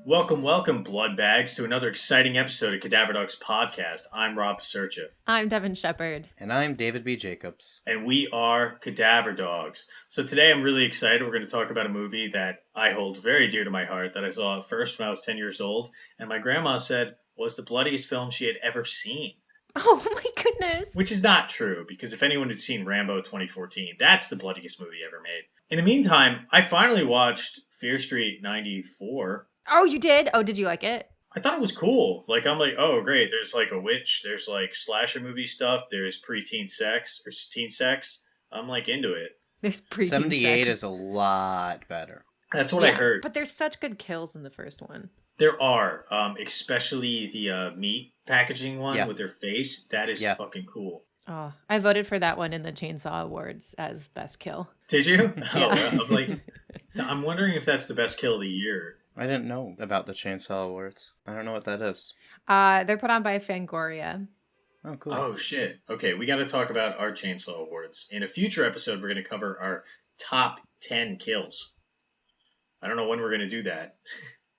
Welcome, blood bags, to another exciting episode of Cadaver Dogs Podcast. I'm Rob Pasercha. I'm Devin Shepard. And I'm David B. Jacobs. And we are Cadaver Dogs. So today I'm really excited. We're going to talk about a movie that I hold very dear to my heart that I saw first when I was 10 years old. And my grandma said was the bloodiest film she had ever seen. Oh my goodness. Which is not true, because if anyone had seen Rambo 2014, that's the bloodiest movie ever made. In the meantime, I finally watched Fear Street 94. Oh, you did? Oh, did you like it? I thought it was cool. I'm like, oh, great. There's like a witch. There's like slasher movie stuff. There's preteen sex or teen sex. I'm like into it. There's preteen 78 sex. is a lot better. That's what I heard. But there's such good kills in the first one. There are, especially the meat packaging one with their face. That is fucking cool. Oh, I voted for that one in the Chainsaw Awards as best kill. Did you? Yeah. I'm wondering if that's the best kill of the year. I didn't know about the Chainsaw Awards. I don't know what that is. They're put on by Fangoria. Oh, cool. Oh, shit. Okay, we got to talk about our Chainsaw Awards. In a future episode, we're going to cover our top 10 kills. I don't know when we're going to do that.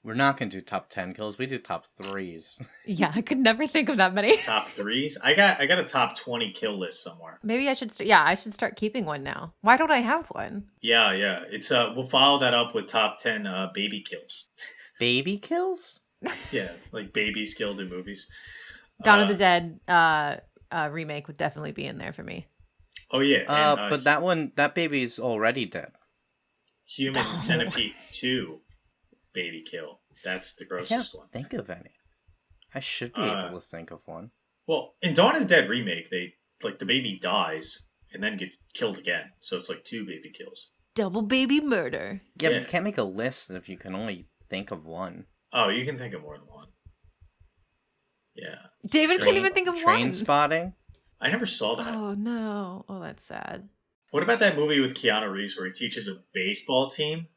We're not going to do top 10 kills. We do top 3s. Yeah, I could never think of that many. Top 3s? I got a top 20 kill list somewhere. Maybe I should I should start keeping one now. Why don't I have one? Yeah. It's we'll follow that up with top 10 baby kills. Baby kills? Yeah, like babies killed in movies. Dawn of the Dead remake would definitely be in there for me. Oh yeah. But that baby's already dead. Human Centipede 2 baby kill. That's the grossest one. Think of any. I should be able to think of one. Well, in Dawn of the Dead remake, the baby dies and then get killed again. So it's like 2 baby kills. Double baby murder. Yeah, but you can't make a list if you can only think of one. Oh, you can think of more than one. Yeah. David can't even think of one. Train spotting? I never saw that. Oh no. Oh, that's sad. What about that movie with Keanu Reeves where he teaches a baseball team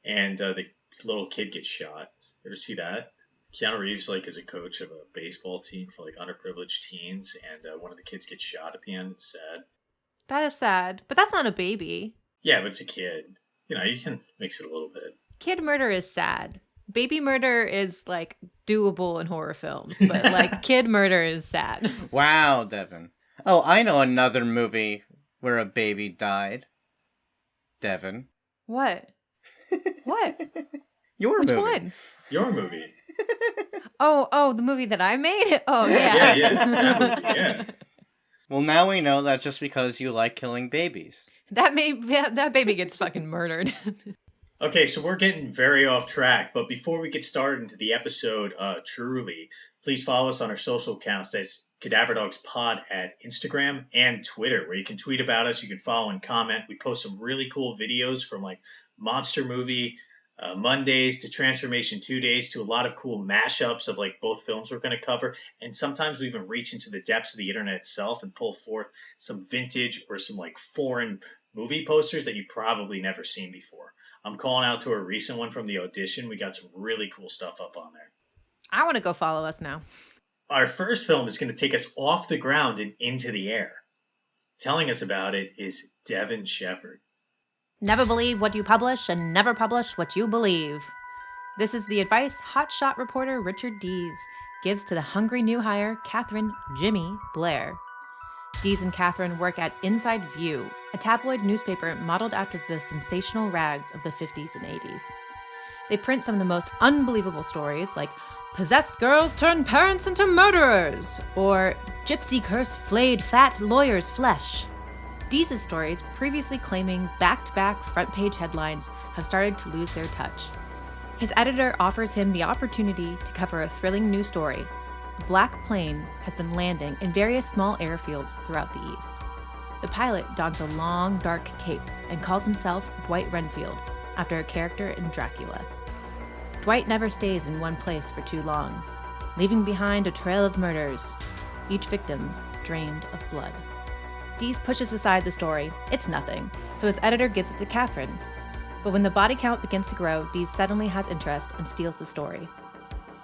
and the little kid gets shot? You ever see that? Keanu Reeves is a coach of a baseball team for underprivileged teens, and one of the kids gets shot at the end. It's sad. That is sad, but that's not a baby. Yeah, but it's a kid. You can mix it a little bit. Kid murder is sad. Baby murder is doable in horror films, but kid murder is sad. Wow, Devin. Oh, I know another movie where a baby died. Devin. What? What? Your Which movie. one? Your movie. Oh, the movie that I made? Oh, yeah. Yeah, that movie, yeah. Well, now we know that's just because you like killing babies. That baby gets fucking murdered. Okay, so we're getting very off track, but before we get started into the episode truly, please follow us on our social accounts. That's Cadaver Dogs Pod at Instagram and Twitter, where you can tweet about us, you can follow and comment. We post some really cool videos from Monster Movie Mondays to Transformation 2 Days to a lot of cool mashups of both films we're going to cover. And sometimes we even reach into the depths of the internet itself and pull forth some vintage or some foreign movie posters that you've probably never seen before. I'm calling out to a recent one from the audition. We got some really cool stuff up on there. I want to go follow us now. Our first film is going to take us off the ground and into the air. Telling us about it is Devin Shepard. Never believe what you publish and never publish what you believe. This is the advice hotshot reporter Richard Dees gives to the hungry new hire Catherine Jimmy Blair. Dees and Catherine work at Inside View, a tabloid newspaper modeled after the sensational rags of the 50s and 80s. They print some of the most unbelievable stories like possessed girls turn parents into murderers, or gypsy curse flayed fat lawyer's flesh. Dees' stories, previously claiming back-to-back front-page headlines, have started to lose their touch. His editor offers him the opportunity to cover a thrilling new story. A black plane has been landing in various small airfields throughout the East. The pilot dons a long, dark cape and calls himself Dwight Renfield, after a character in Dracula. Dwight never stays in one place for too long, leaving behind a trail of murders, each victim drained of blood. Dees pushes aside the story. It's nothing, so his editor gives it to Catherine. But when the body count begins to grow, Dees suddenly has interest and steals the story.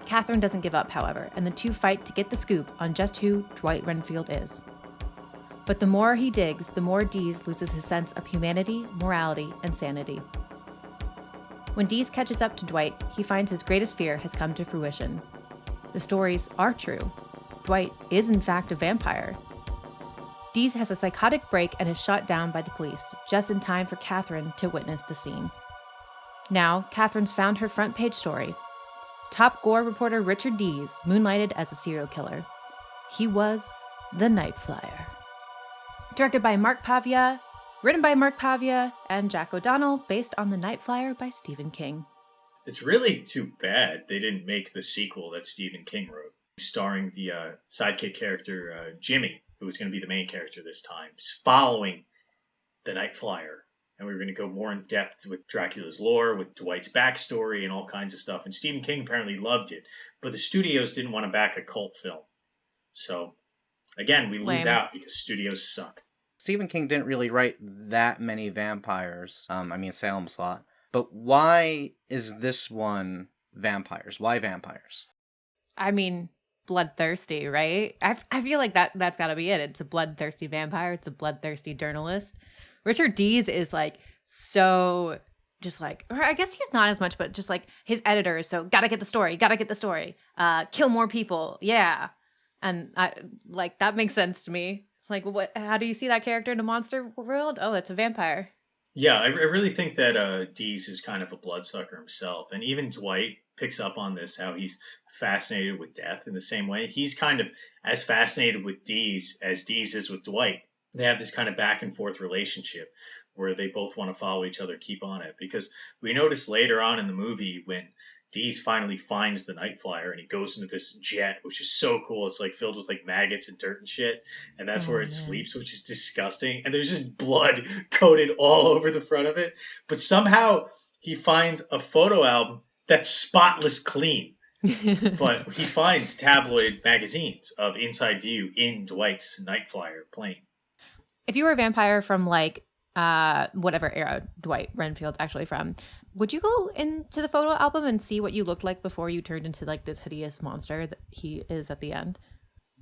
Catherine doesn't give up, however, and the two fight to get the scoop on just who Dwight Renfield is. But the more he digs, the more Dees loses his sense of humanity, morality, and sanity. When Dees catches up to Dwight, he finds his greatest fear has come to fruition. The stories are true. Dwight is in fact a vampire. Dees has a psychotic break and is shot down by the police, just in time for Catherine to witness the scene. Now, Catherine's found her front page story. Top gore reporter Richard Dees moonlighted as a serial killer. He was the Night Flyer. Directed by Mark Pavia, written by Mark Pavia and Jack O'Donnell, based on The Night Flyer by Stephen King. It's really too bad they didn't make the sequel that Stephen King wrote, starring the sidekick character Jimmy, who was going to be the main character this time, following the Night Flyer. And we were going to go more in depth with Dracula's lore, with Dwight's backstory, and all kinds of stuff. And Stephen King apparently loved it, but the studios didn't want to back a cult film. So, again, we lose out because studios suck. Stephen King didn't really write that many vampires. Salem's Lot. But why is this one vampires? Why vampires? I mean, bloodthirsty, right? I feel like that's got to be it. It's a bloodthirsty vampire. It's a bloodthirsty journalist. Richard Dees is like so just like, or I guess he's not as much, but just like his editor is so gotta get the story. Kill more people. Yeah. And that makes sense to me. Like, how do you see that character in a monster world? Oh, it's a vampire. Yeah, I really think that Dees is kind of a bloodsucker himself. And even Dwight picks up on this, how he's fascinated with death in the same way. He's kind of as fascinated with Dees as Dees is with Dwight. They have this kind of back and forth relationship where they both want to follow each other, keep on it. Because we notice later on in the movie when Dees finally finds the Night Flyer and he goes into this jet, which is so cool. It's like filled with like maggots and dirt and shit. And that's where it sleeps, which is disgusting. And there's just blood coated all over the front of it. But somehow he finds a photo album that's spotless clean. But he finds tabloid magazines of Inside View in Dwight's Night Flyer plane. If you were a vampire from like whatever era Dwight Renfield's actually from, would you go into the photo album and see what you looked like before you turned into like this hideous monster that he is at the end?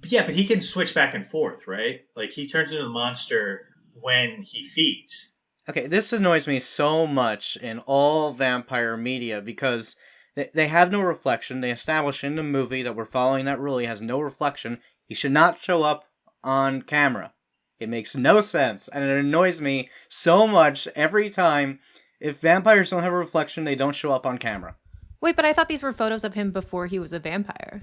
Yeah, but he can switch back and forth, right? Like he turns into a monster when he feeds. Okay, this annoys me so much in all vampire media because they have no reflection. They establish in the movie that we're following that rule. He has no reflection. He should not show up on camera. It makes no sense, and it annoys me so much every time. If vampires don't have a reflection, they don't show up on camera. Wait, but I thought these were photos of him before he was a vampire.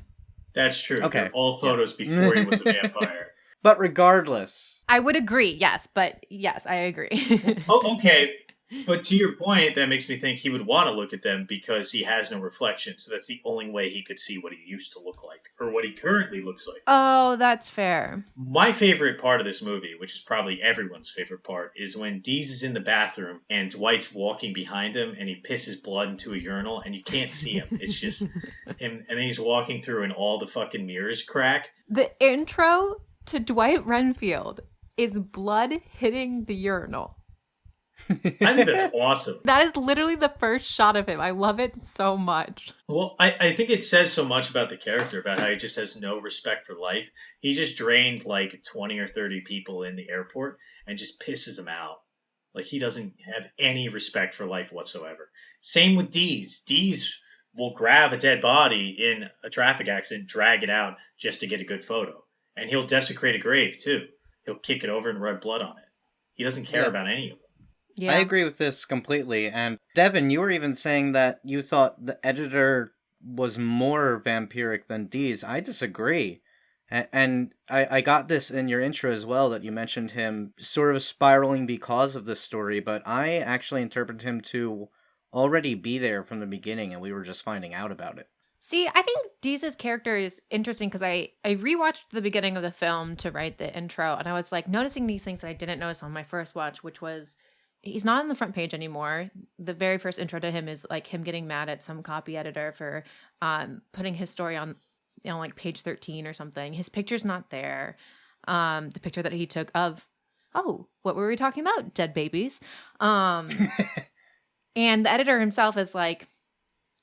That's true. Okay. They're all photos before he was a vampire. But regardless. I would agree, yes, I agree. Oh, okay. But to your point, that makes me think he would want to look at them because he has no reflection. So that's the only way he could see what he used to look like or what he currently looks like. Oh, that's fair. My favorite part of this movie, which is probably everyone's favorite part, is when Dees is in the bathroom and Dwight's walking behind him and he pisses blood into a urinal and you can't see him. It's just him. And then he's walking through and all the fucking mirrors crack. The intro to Dwight Renfield is blood hitting the urinal. I think that's awesome. That is literally the first shot of him. I love it so much. Well, I think it says so much about the character, about how he just has no respect for life. He just drained like 20 or 30 people in the airport and just pisses them out. Like he doesn't have any respect for life whatsoever. Same with Dees. Dees will grab a dead body in a traffic accident, drag it out just to get a good photo. And he'll desecrate a grave too. He'll kick it over and rub blood on it. He doesn't care about any of it. Yeah. I agree with this completely. And Devin, you were even saying that you thought the editor was more vampiric than Dees. I disagree. And I got this in your intro as well, that you mentioned him sort of spiraling because of this story, but I actually interpreted him to already be there from the beginning and we were just finding out about it. See, I think Dees' character is interesting because I rewatched the beginning of the film to write the intro and I was like noticing these things that I didn't notice on my first watch, which was he's not on the front page anymore. The very first intro to him is like him getting mad at some copy editor for putting his story on, like page 13 or something. His picture's not there. The picture that he took of, what were we talking about? Dead babies. And the editor himself is like,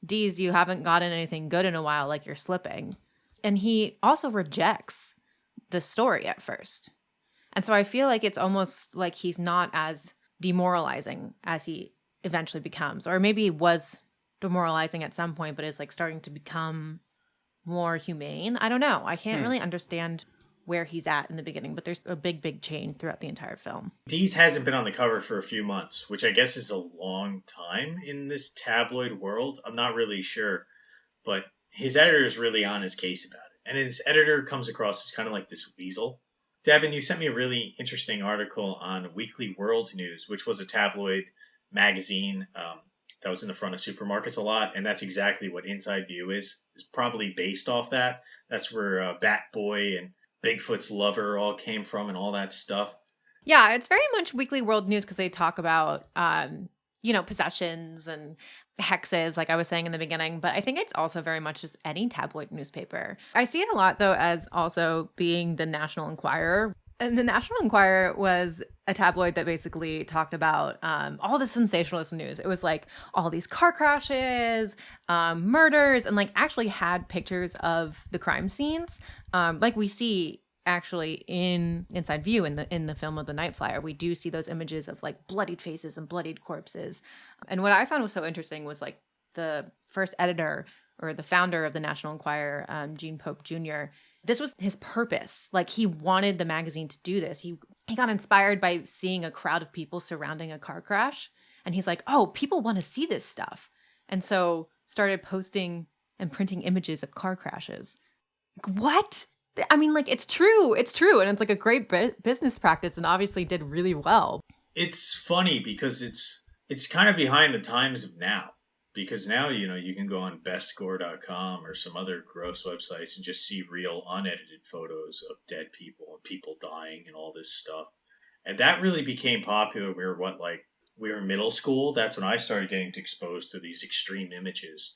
Dees, you haven't gotten anything good in a while, like you're slipping. And he also rejects the story at first. And so I feel like it's almost like he's not as demoralizing as he eventually becomes, or maybe was demoralizing at some point, but is like starting to become more humane. I don't know. I can't really understand where he's at in the beginning, but there's a big change throughout the entire film. Dees hasn't been on the cover for a few months, which I guess is a long time in this tabloid world. I'm not really sure, but his editor is really on his case about it. And his editor comes across as kind of like this weasel. Devin, you sent me a really interesting article on Weekly World News, which was a tabloid magazine that was in the front of supermarkets a lot. And that's exactly what Inside View is. It's probably based off that. That's where Bat Boy and Bigfoot's lover all came from and all that stuff. Yeah, it's very much Weekly World News because they talk about, possessions and hexes, like I was saying in the beginning. But I think it's also very much just any tabloid newspaper. I see it a lot, though, as also being the National Inquirer. And the National Inquirer was a tabloid that basically talked about all the sensationalist news. It was like all these car crashes, murders, and like actually had pictures of the crime scenes. Like we see actually in Inside View in the film of the Night Flyer, we do see those images of like bloodied faces and bloodied corpses. And what I found was so interesting was like the first editor or the founder of the National Enquirer, Gene Pope Jr., this was his purpose. Like he wanted the magazine to do this. He got inspired by seeing a crowd of people surrounding a car crash. And he's like, oh, people want to see this stuff. And so started posting and printing images of car crashes. What? I mean, like, it's true. It's true. And it's like a great business practice and obviously did really well. It's funny because it's kind of behind the times of now. Because now, you can go on bestscore.com or some other gross websites and just see real unedited photos of dead people and people dying and all this stuff. And that really became popular. We were in middle school. That's when I started getting exposed to these extreme images.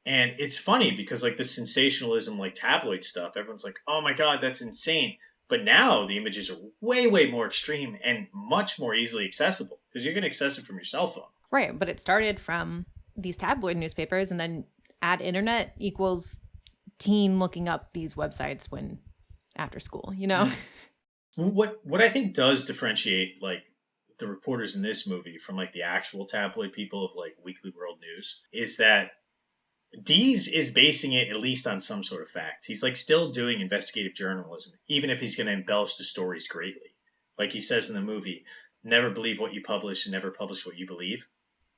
And it's funny because like the sensationalism, like tabloid stuff, everyone's like, oh my God, that's insane. But now the images are way, way more extreme and much more easily accessible because you can access it from your cell phone. Right. But it started from these tabloid newspapers, and then add internet equals teen looking up these websites when after school, What I think does differentiate like the reporters in this movie from like the actual tabloid people of like Weekly World News is that Dees is basing it at least on some sort of fact. He's like still doing investigative journalism, even if he's going to embellish the stories greatly. Like he says in the movie, never believe what you publish and never publish what you believe.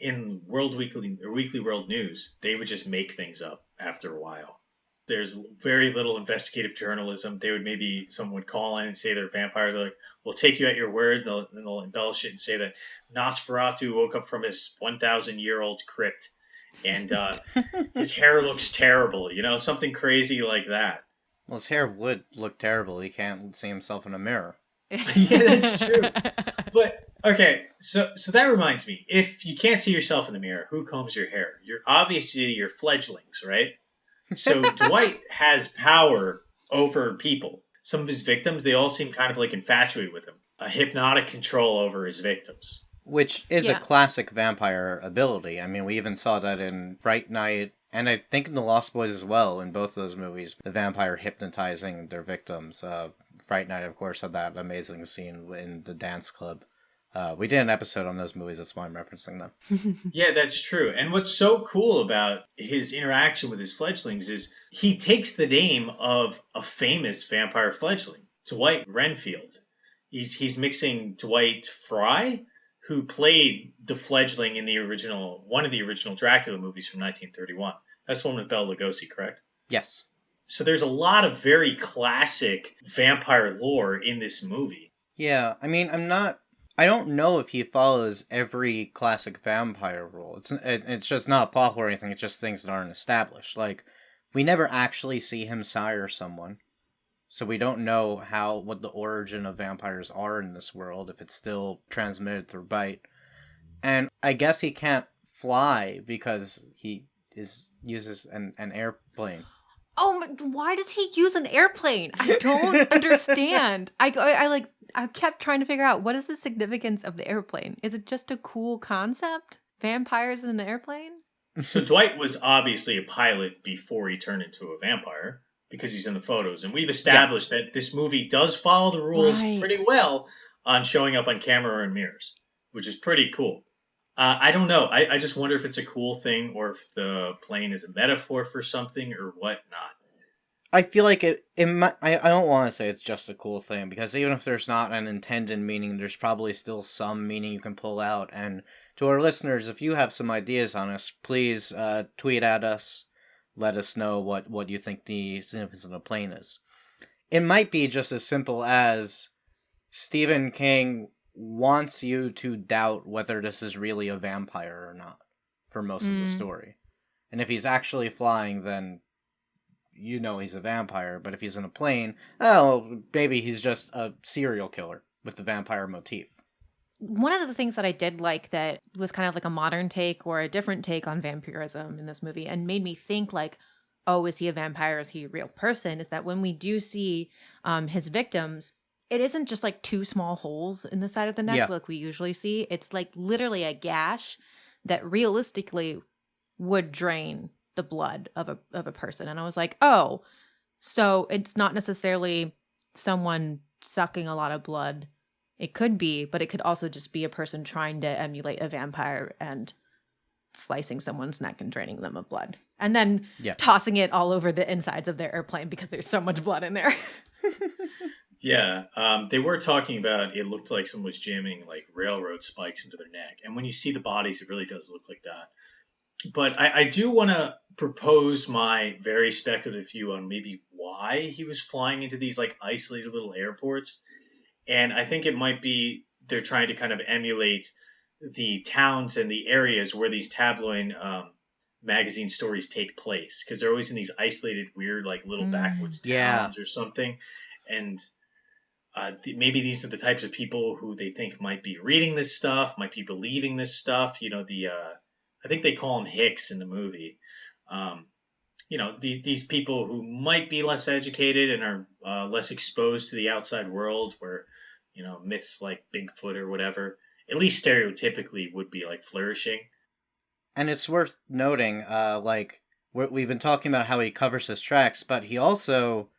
In Weekly World News, they would just make things up after a while. There's very little investigative journalism. Someone would call in and say they're vampires. They're like, we'll take you at your word. They'll embellish it and say that Nosferatu woke up from his 1,000-year-old crypt and his hair looks terrible, something crazy like that. Well, his hair would look terrible. He can't see himself in a mirror. Yeah, that's true. But okay, so that reminds me. If you can't see yourself in the mirror, who combs your hair? You're obviously your fledglings, right? So Dwight has power over people. Some of his victims, they all seem kind of like infatuated with him. A hypnotic control over his victims. Which is a classic vampire ability. I mean, we even saw that in Fright Night, and I think in The Lost Boys as well, in both of those movies, the vampire hypnotizing their victims. Fright Night, of course, had that amazing scene in the dance club. We did an episode on those movies, that's why I'm referencing them. Yeah, that's true. And what's so cool about his interaction with his fledglings is he takes the name of a famous vampire fledgling, Dwight Renfield. He's mixing Dwight Fry, who played the fledgling in one of the original Dracula movies from 1931. That's the one with Bela Lugosi, correct? Yes. So there's a lot of very classic vampire lore in this movie. Yeah, I mean, I don't know if he follows every classic vampire rule. It's just not plot or anything, it's just things that aren't established. Like, we never actually see him sire someone. So we don't know what the origin of vampires are in this world, if it's still transmitted through bite. And I guess he can't fly because he uses an airplane. Oh, why does he use an airplane? I don't understand. I kept trying to figure out what is the significance of the airplane. Is it just a cool concept? Vampires in an airplane? So Dwight was obviously a pilot before he turned into a vampire because he's in the photos. And we've established that this movie does follow the rules pretty well on showing up on camera or in mirrors, which is pretty cool. I don't know. I just wonder if it's a cool thing or if the plane is a metaphor for something or whatnot. I feel like it might, I don't want to say it's just a cool thing, because even if there's not an intended meaning, there's probably still some meaning you can pull out. And to our listeners, if you have some ideas on us, please tweet at us. Let us know what you think the significance of the plane is. It might be just as simple as Stephen King wants you to doubt whether this is really a vampire or not for most of the story. And if he's actually flying, then you know he's a vampire. But if he's in a plane, oh, maybe he's just a serial killer with the vampire motif. One of the things that I did like that was kind of like a modern take or a different take on vampirism in this movie and made me think like, oh, is he a vampire? Is he a real person? Is that when we do see his victims, it isn't just like two small holes in the side of the neck like we usually see. It's like literally a gash that realistically would drain the blood of a person. And I was like, oh, so it's not necessarily someone sucking a lot of blood. It could be, but it could also just be a person trying to emulate a vampire and slicing someone's neck and draining them of blood. And then tossing it all over the insides of their airplane because there's so much blood in there. Yeah, they were talking about it looked like someone was jamming like railroad spikes into their neck. And when you see the bodies, it really does look like that. But I do want to propose my very speculative view on maybe why he was flying into these like isolated little airports. And I think it might be they're trying to kind of emulate the towns and the areas where these tabloid magazine stories take place. Because they're always in these isolated, weird, like little backwoods towns or something. And maybe these are the types of people who they think might be reading this stuff, might be believing this stuff. You know, I think they call them hicks in the movie. You know, these people who might be less educated and are less exposed to the outside world where, you know, myths like Bigfoot or whatever, at least stereotypically would be like flourishing. And it's worth noting, like, we've been talking about how he covers his tracks, but he also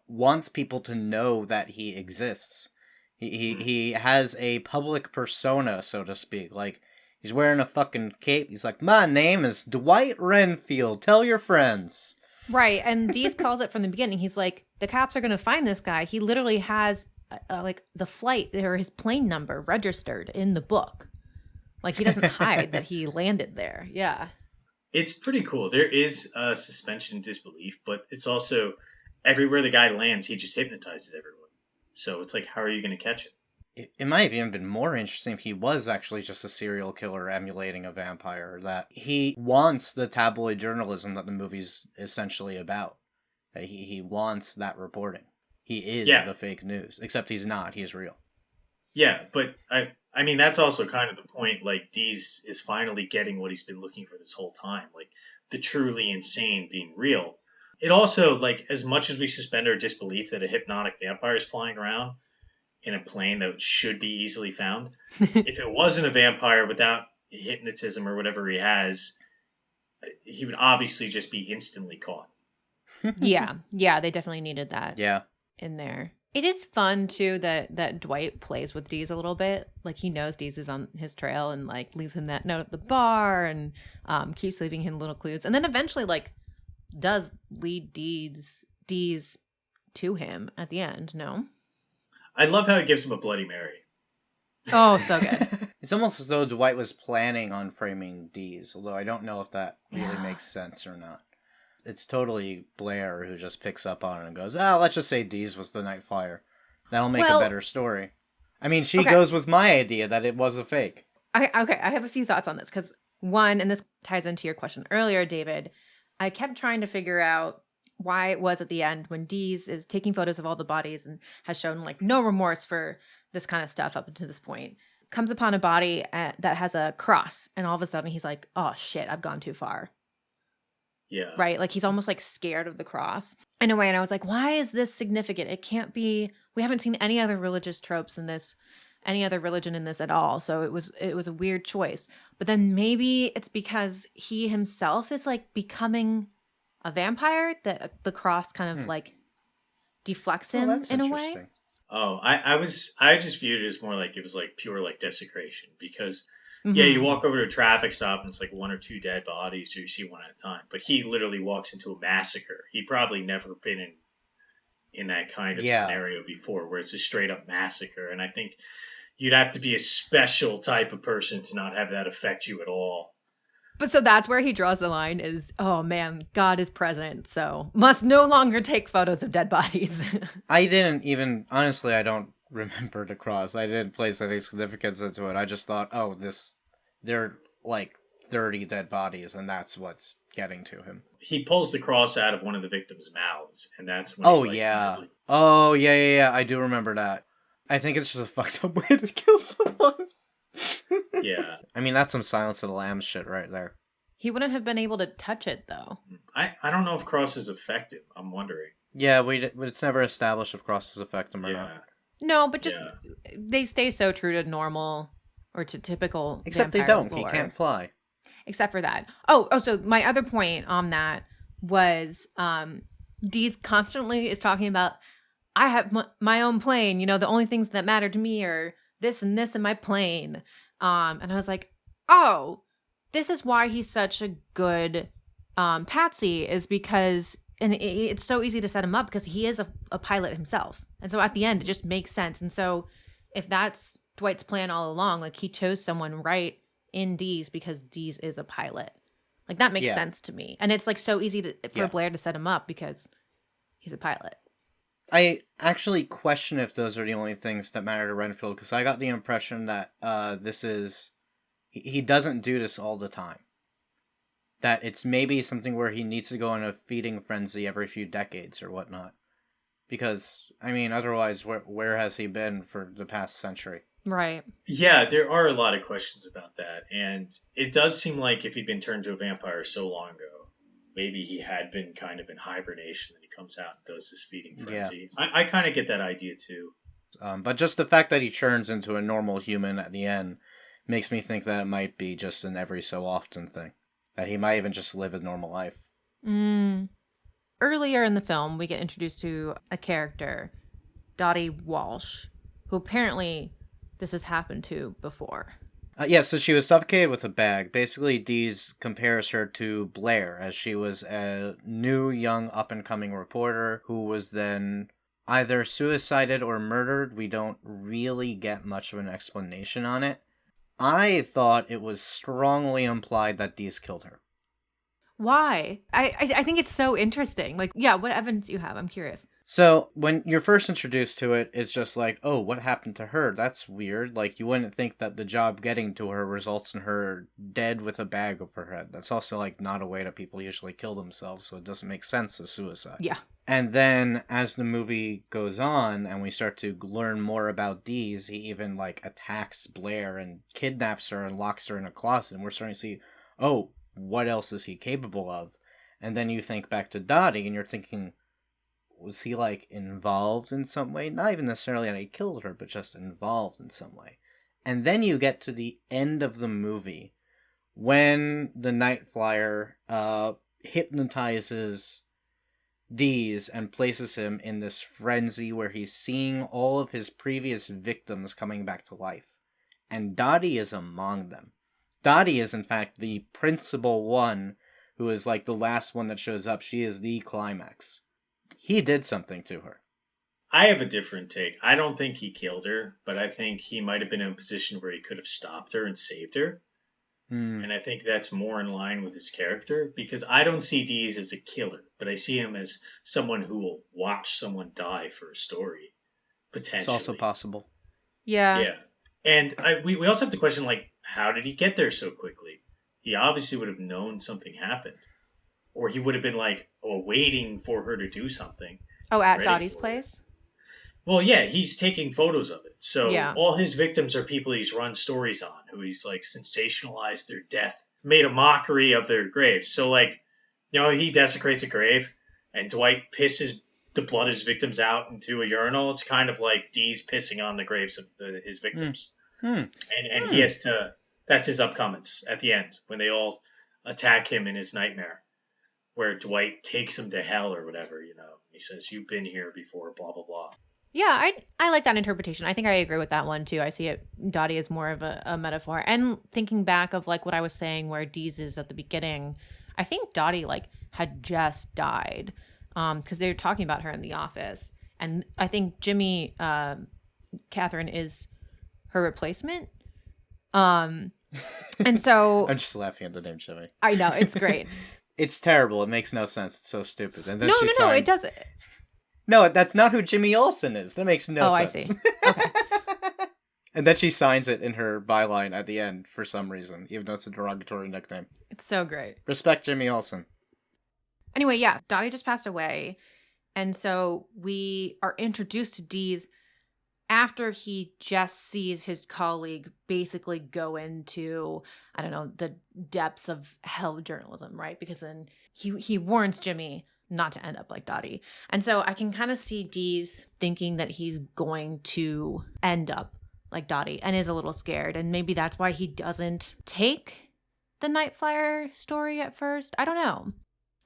wants people to know that he exists. He has a public persona, so to speak. Like, he's wearing a fucking cape. He's like, my name is Dwight Renfield. Tell your friends. Right. And Dees calls it from the beginning. He's like, the cops are going to find this guy. He literally has like the flight or his plane number registered in the book. Like, he doesn't hide that he landed there. Yeah. It's pretty cool. There is a suspension of disbelief, but it's also everywhere the guy lands, he just hypnotizes everyone. So it's like, how are you going to catch it? It might have even been more interesting if he was actually just a serial killer emulating a vampire, that he wants the tabloid journalism that the movie's essentially about. That he wants that reporting. He is the fake news, except he's not. He's real. Yeah, but I mean, that's also kind of the point. Like, Dees is finally getting what he's been looking for this whole time. Like, the truly insane being real. It also, like, as much as we suspend our disbelief that a hypnotic vampire is flying around in a plane that should be easily found, if it wasn't a vampire without hypnotism or whatever he has, he would obviously just be instantly caught. Yeah, they definitely needed that in there. It is fun, too, that Dwight plays with Dees a little bit. Like, he knows Dees is on his trail and, like, leaves him that note at the bar and keeps leaving him little clues. And then eventually, like, does lead Dees to him at the end, no? I love how he gives him a Bloody Mary. Oh, so good. It's almost as though Dwight was planning on framing Dees, although I don't know if that really makes sense or not. It's totally Blair who just picks up on it and goes, let's just say Dees was the Night Flyer. That'll make a better story. I mean, she goes with my idea that it was a fake. I have a few thoughts on this, because one, and this ties into your question earlier, David, I kept trying to figure out why it was at the end when Dees is taking photos of all the bodies and has shown like no remorse for this kind of stuff up until this point, comes upon a body that has a cross, and all of a sudden he's like, oh shit, I've gone too far. Yeah. Right? Like, he's almost like scared of the cross in a way. And I was like, why is this significant? It can't be, we haven't seen any other religious tropes in this, any other religion in this at all. So it was a weird choice. But then maybe it's because he himself is like becoming a vampire, that the cross kind of like deflects him in a way. Oh, I just viewed it as more like it was like pure like desecration, because Yeah, you walk over to a traffic stop and it's like one or two dead bodies, or you see one at a time. But he literally walks into a massacre. He probably never been in that kind of Yeah. scenario before, where it's a straight up massacre. And I think you'd have to be a special type of person to not have that affect you at all. But so that's where he draws the line is, oh man, God is present, so must no longer take photos of dead bodies. I didn't even, honestly, I don't remember the cross. I didn't place any significance into it. I just thought, oh, they're like 30 dead bodies, and that's what's getting to him. He pulls the cross out of one of the victims' mouths, and that's when Oh, he, like, yeah. like, Oh, yeah. I do remember that. I think it's just a fucked up way to kill someone. yeah. I mean, that's some Silence of the Lambs shit right there. He wouldn't have been able to touch it, though. I don't know if cross is effective. I'm wondering. Yeah, it's never established if crosses affect him or Yeah. not. No, but just they stay so true to normal or to typical. Except they vampire don't. lore. He can't fly. Except for that. Oh, so my other point on that was Dee's constantly is talking about, I have my own plane. You know, the only things that matter to me are this and this in my plane. And I was like, oh, this is why he's such a good patsy, is because, and it's so easy to set him up because he is a pilot himself. And so at the end, it just makes sense. And so if that's Dwight's plan all along, like he chose someone right in Dee's because Dee's is a pilot. Like that makes sense to me. And it's like so easy for Blair to set him up because he's a pilot. I actually question if those are the only things that matter to Renfield, because I got the impression that he doesn't do this all the time. That it's maybe something where he needs to go on a feeding frenzy every few decades or whatnot. Because, I mean, otherwise, where has he been for the past century? Right. Yeah, there are a lot of questions about that. And it does seem like if he'd been turned to a vampire so long ago, maybe he had been kind of in hibernation and he comes out and does this feeding frenzy. Yeah. I kind of get that idea too. But just the fact that he turns into a normal human at the end makes me think that it might be just an every so often thing. That he might even just live a normal life. Earlier in the film, we get introduced to a character, Dottie Walsh, who apparently this has happened to before. So she was suffocated with a bag. Basically, Dees compares her to Blair, as she was a new, young, up-and-coming reporter who was then either suicided or murdered. We don't really get much of an explanation on it. I thought it was strongly implied that Dees killed her. Why? I think it's so interesting. Like, yeah, what evidence do you have? I'm curious. So, when you're first introduced to it, it's just like, oh, what happened to her? That's weird. Like, you wouldn't think that the job getting to her results in her dead with a bag over her head. That's also, like, not a way that people usually kill themselves, so it doesn't make sense as suicide. Yeah. And then, as the movie goes on, and we start to learn more about Dees, he even, like, attacks Blair and kidnaps her and locks her in a closet, and we're starting to see, oh, what else is he capable of? And then you think back to Dottie, and you're thinking, was he, like, involved in some way? Not even necessarily that he killed her, but just involved in some way. And then you get to the end of the movie, when the Night Flyer hypnotizes Dees and places him in this frenzy where he's seeing all of his previous victims coming back to life. And Dottie is among them. Dottie is, in fact, the principal one who is, like, the last one that shows up. She is the climax. He did something to her. I have a different take. I don't think he killed her, but I think he might have been in a position where he could have stopped her and saved her. And I think that's more in line with his character, because I don't see Dees as a killer, but I see him as someone who will watch someone die for a story, potentially. It's also possible. Yeah. Yeah. And we also have to question, like, how did he get there so quickly? He obviously would have known something happened. Or he would have been, like, waiting for her to do something. Oh, at Dottie's place? Well, yeah, he's taking photos of it. So yeah. All his victims are people he's run stories on, who he's, like, sensationalized their death, made a mockery of their graves. So, like, you know, he desecrates a grave, and Dwight pisses the blood of his victims out into a urinal. It's kind of like Dees pissing on the graves of his victims. And he has to, that's his upcomings at the end, when they all attack him in his nightmare, where Dwight takes him to hell or whatever, you know. He says, you've been here before, blah, blah, blah. Yeah, I like that interpretation. I think I agree with that one too. I see it Dottie as more of a metaphor. And thinking back of like what I was saying where Deez is at the beginning, I think Dottie like had just died. Because they were talking about her in the office. And I think Jimmy Catherine is her replacement. And so I'm just laughing at the name Jimmy. I know, it's great. It's terrible. It makes no sense. It's so stupid. And then No, it doesn't. No, that's not who Jimmy Olsen is. That makes no sense. I see. Okay. And then she signs it in her byline at the end for some reason, even though it's a derogatory nickname. It's so great. Respect Jimmy Olsen. Anyway, yeah, Dottie just passed away. And so we are introduced to Deez after he just sees his colleague basically go into, I don't know, the depths of hell journalism, right? Because then he warns Jimmy not to end up like Dottie. And so I can kind of see Deez thinking that he's going to end up like Dottie and is a little scared. And maybe that's why he doesn't take the Night Flyer story at first. I don't know.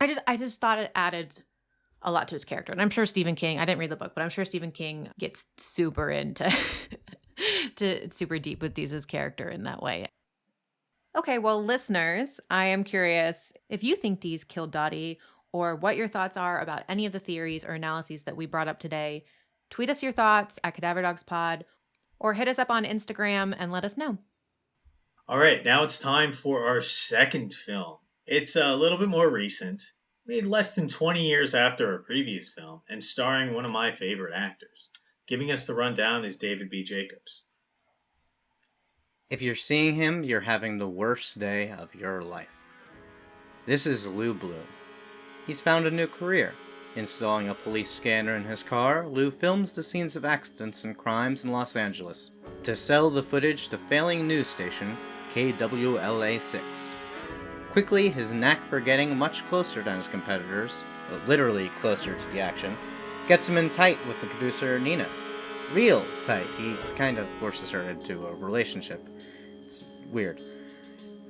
I just thought it added a lot to his character. And I'm sure Stephen King, I didn't read the book, but I'm sure Stephen King gets super into super deep with Deez's character in that way. Okay, well, listeners, I am curious if you think Deez killed Dottie or what your thoughts are about any of the theories or analyses that we brought up today. Tweet us your thoughts at Cadaver Dogs Pod or hit us up on Instagram and let us know. All right, now it's time for our second film. It's a little bit more recent, made less than 20 years after our previous film, and starring one of my favorite actors. Giving us the rundown is David B. Jacobs. If you're seeing him, you're having the worst day of your life. This is Lou Bloom. He's found a new career. Installing a police scanner in his car, Lou films the scenes of accidents and crimes in Los Angeles to sell the footage to failing news station KWLA6. Quickly, his knack for getting much closer than his competitors, literally closer to the action, gets him in tight with the producer Nina. Real tight. He kind of forces her into a relationship. It's weird.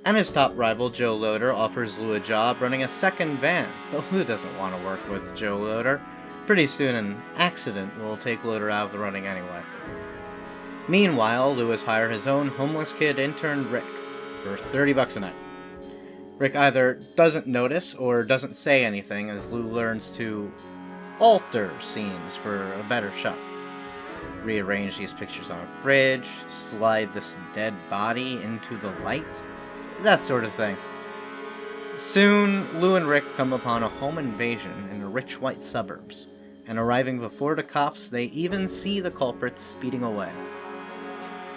And his top rival, Joe Loader, offers Lou a job running a second van, but Lou doesn't want to work with Joe Loader. Pretty soon an accident will take Loader out of the running anyway. Meanwhile, Lou has hired his own homeless kid intern, Rick, for $30 a night. Rick either doesn't notice or doesn't say anything as Lou learns to alter scenes for a better shot. Rearrange these pictures on a fridge, slide this dead body into the light, that sort of thing. Soon, Lou and Rick come upon a home invasion in the rich white suburbs, and arriving before the cops, they even see the culprits speeding away.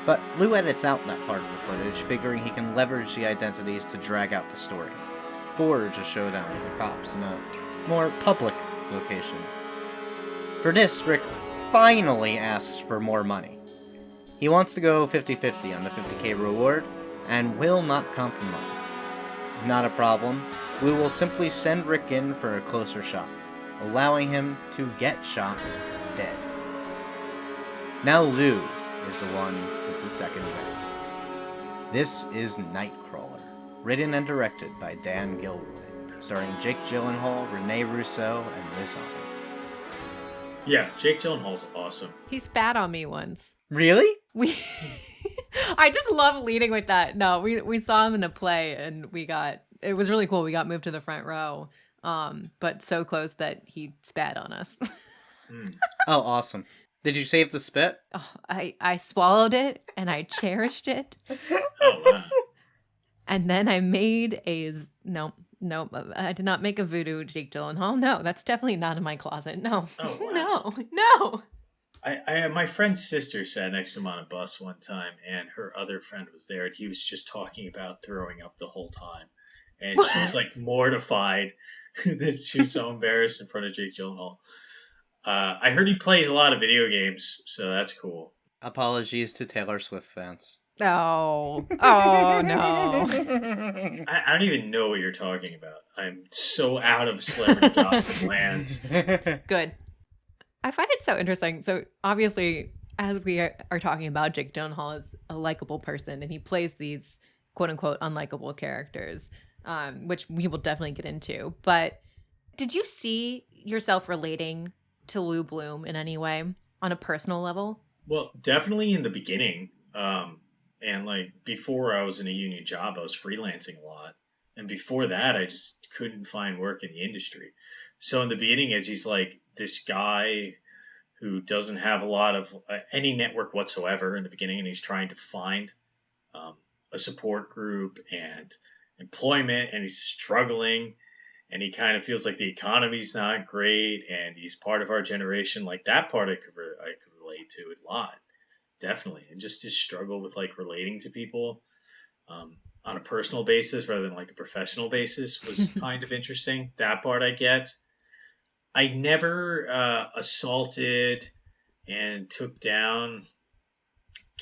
But Lou edits out that part of the footage, figuring he can leverage the identities to drag out the story. Forge a showdown with the cops in a more public location. For this, Rick finally asks for more money. He wants to go 50-50 on the $50K reward, and will not compromise. Not a problem. Lou will simply send Rick in for a closer shot, allowing him to get shot dead. Now Lou is the one with the second gun. This is Nightcrawler, written and directed by Dan Gilroy, starring Jake Gyllenhaal, Rene Russo, and Riz Ahmed. Yeah, Jake Gyllenhaal's awesome. He spat on me once. Really? I just love leading with that. No, we saw him in a play and it was really cool. We got moved to the front row, but so close that he spat on us. Oh, awesome. Did you save the spit? Oh, I swallowed it and I cherished it. Oh, wow. And then I made no, I did not make a voodoo Jake Gyllenhaal. No, that's definitely not in my closet. No, Oh, wow. no. My friend's sister sat next to him on a bus one time, and her other friend was there, and he was just talking about throwing up the whole time. And she was like mortified that she was so embarrassed in front of Jake Gyllenhaal. I heard he plays a lot of video games, so that's cool. Apologies to Taylor Swift fans. Oh no. I don't even know what you're talking about. I'm so out of celebrity gossip land. Good. I find it so interesting. So obviously, as we are talking about, Jake Gyllenhaal is a likable person, and he plays these quote-unquote unlikable characters, which we will definitely get into. But did you see yourself relating to Lou Bloom in any way? on a personal level? Well, definitely in the beginning. And like before I was in a union job, I was freelancing a lot. And before that, I just couldn't find work in the industry. So in the beginning, as he's like this guy who doesn't have a lot of any network whatsoever in the beginning, and he's trying to find um, a support group and employment, and he's struggling, and he kind of feels like the economy's not great, and he's part of our generation. Like that part, I could relate to a lot, definitely, and just his struggle with like relating to people on a personal basis rather than like a professional basis was kind of interesting. That part I get. I never assaulted and took down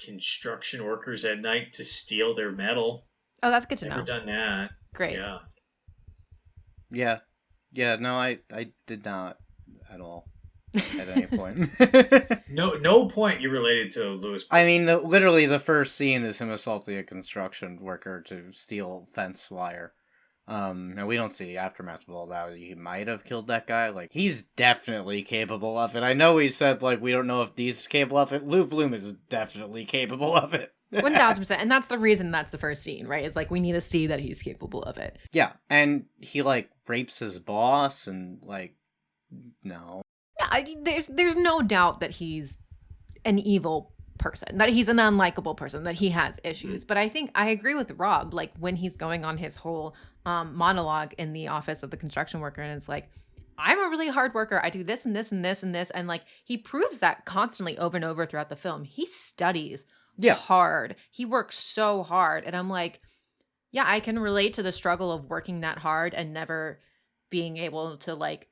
construction workers at night to steal their metal. Oh, that's good to Never know. done that. Great. Yeah. Yeah, no, I did not at all at any point. No point you related to Lewis. I mean, literally the first scene is him assaulting a construction worker to steal fence wire. And we don't see the aftermath of all that. He might have killed that guy. Like, he's definitely capable of it. I know he said, like, we don't know if Deez is capable of it. Luke Bloom is definitely capable of it. 1000%. And that's the reason that's the first scene, right? It's like, we need to see that he's capable of it. Yeah, and he, like, rapes his boss and, like, no. Yeah, there's no doubt that he's an evil person, that he's an unlikable person, that he has issues. But I think I agree with Rob, like, when he's going on his whole monologue in the office of the construction worker, and it's like, I'm a really hard worker. I do this and this and this and this. And, like, he proves that constantly over and over throughout the film. He studies hard. He works so hard. And I'm like, yeah, I can relate to the struggle of working that hard and never being able to, like,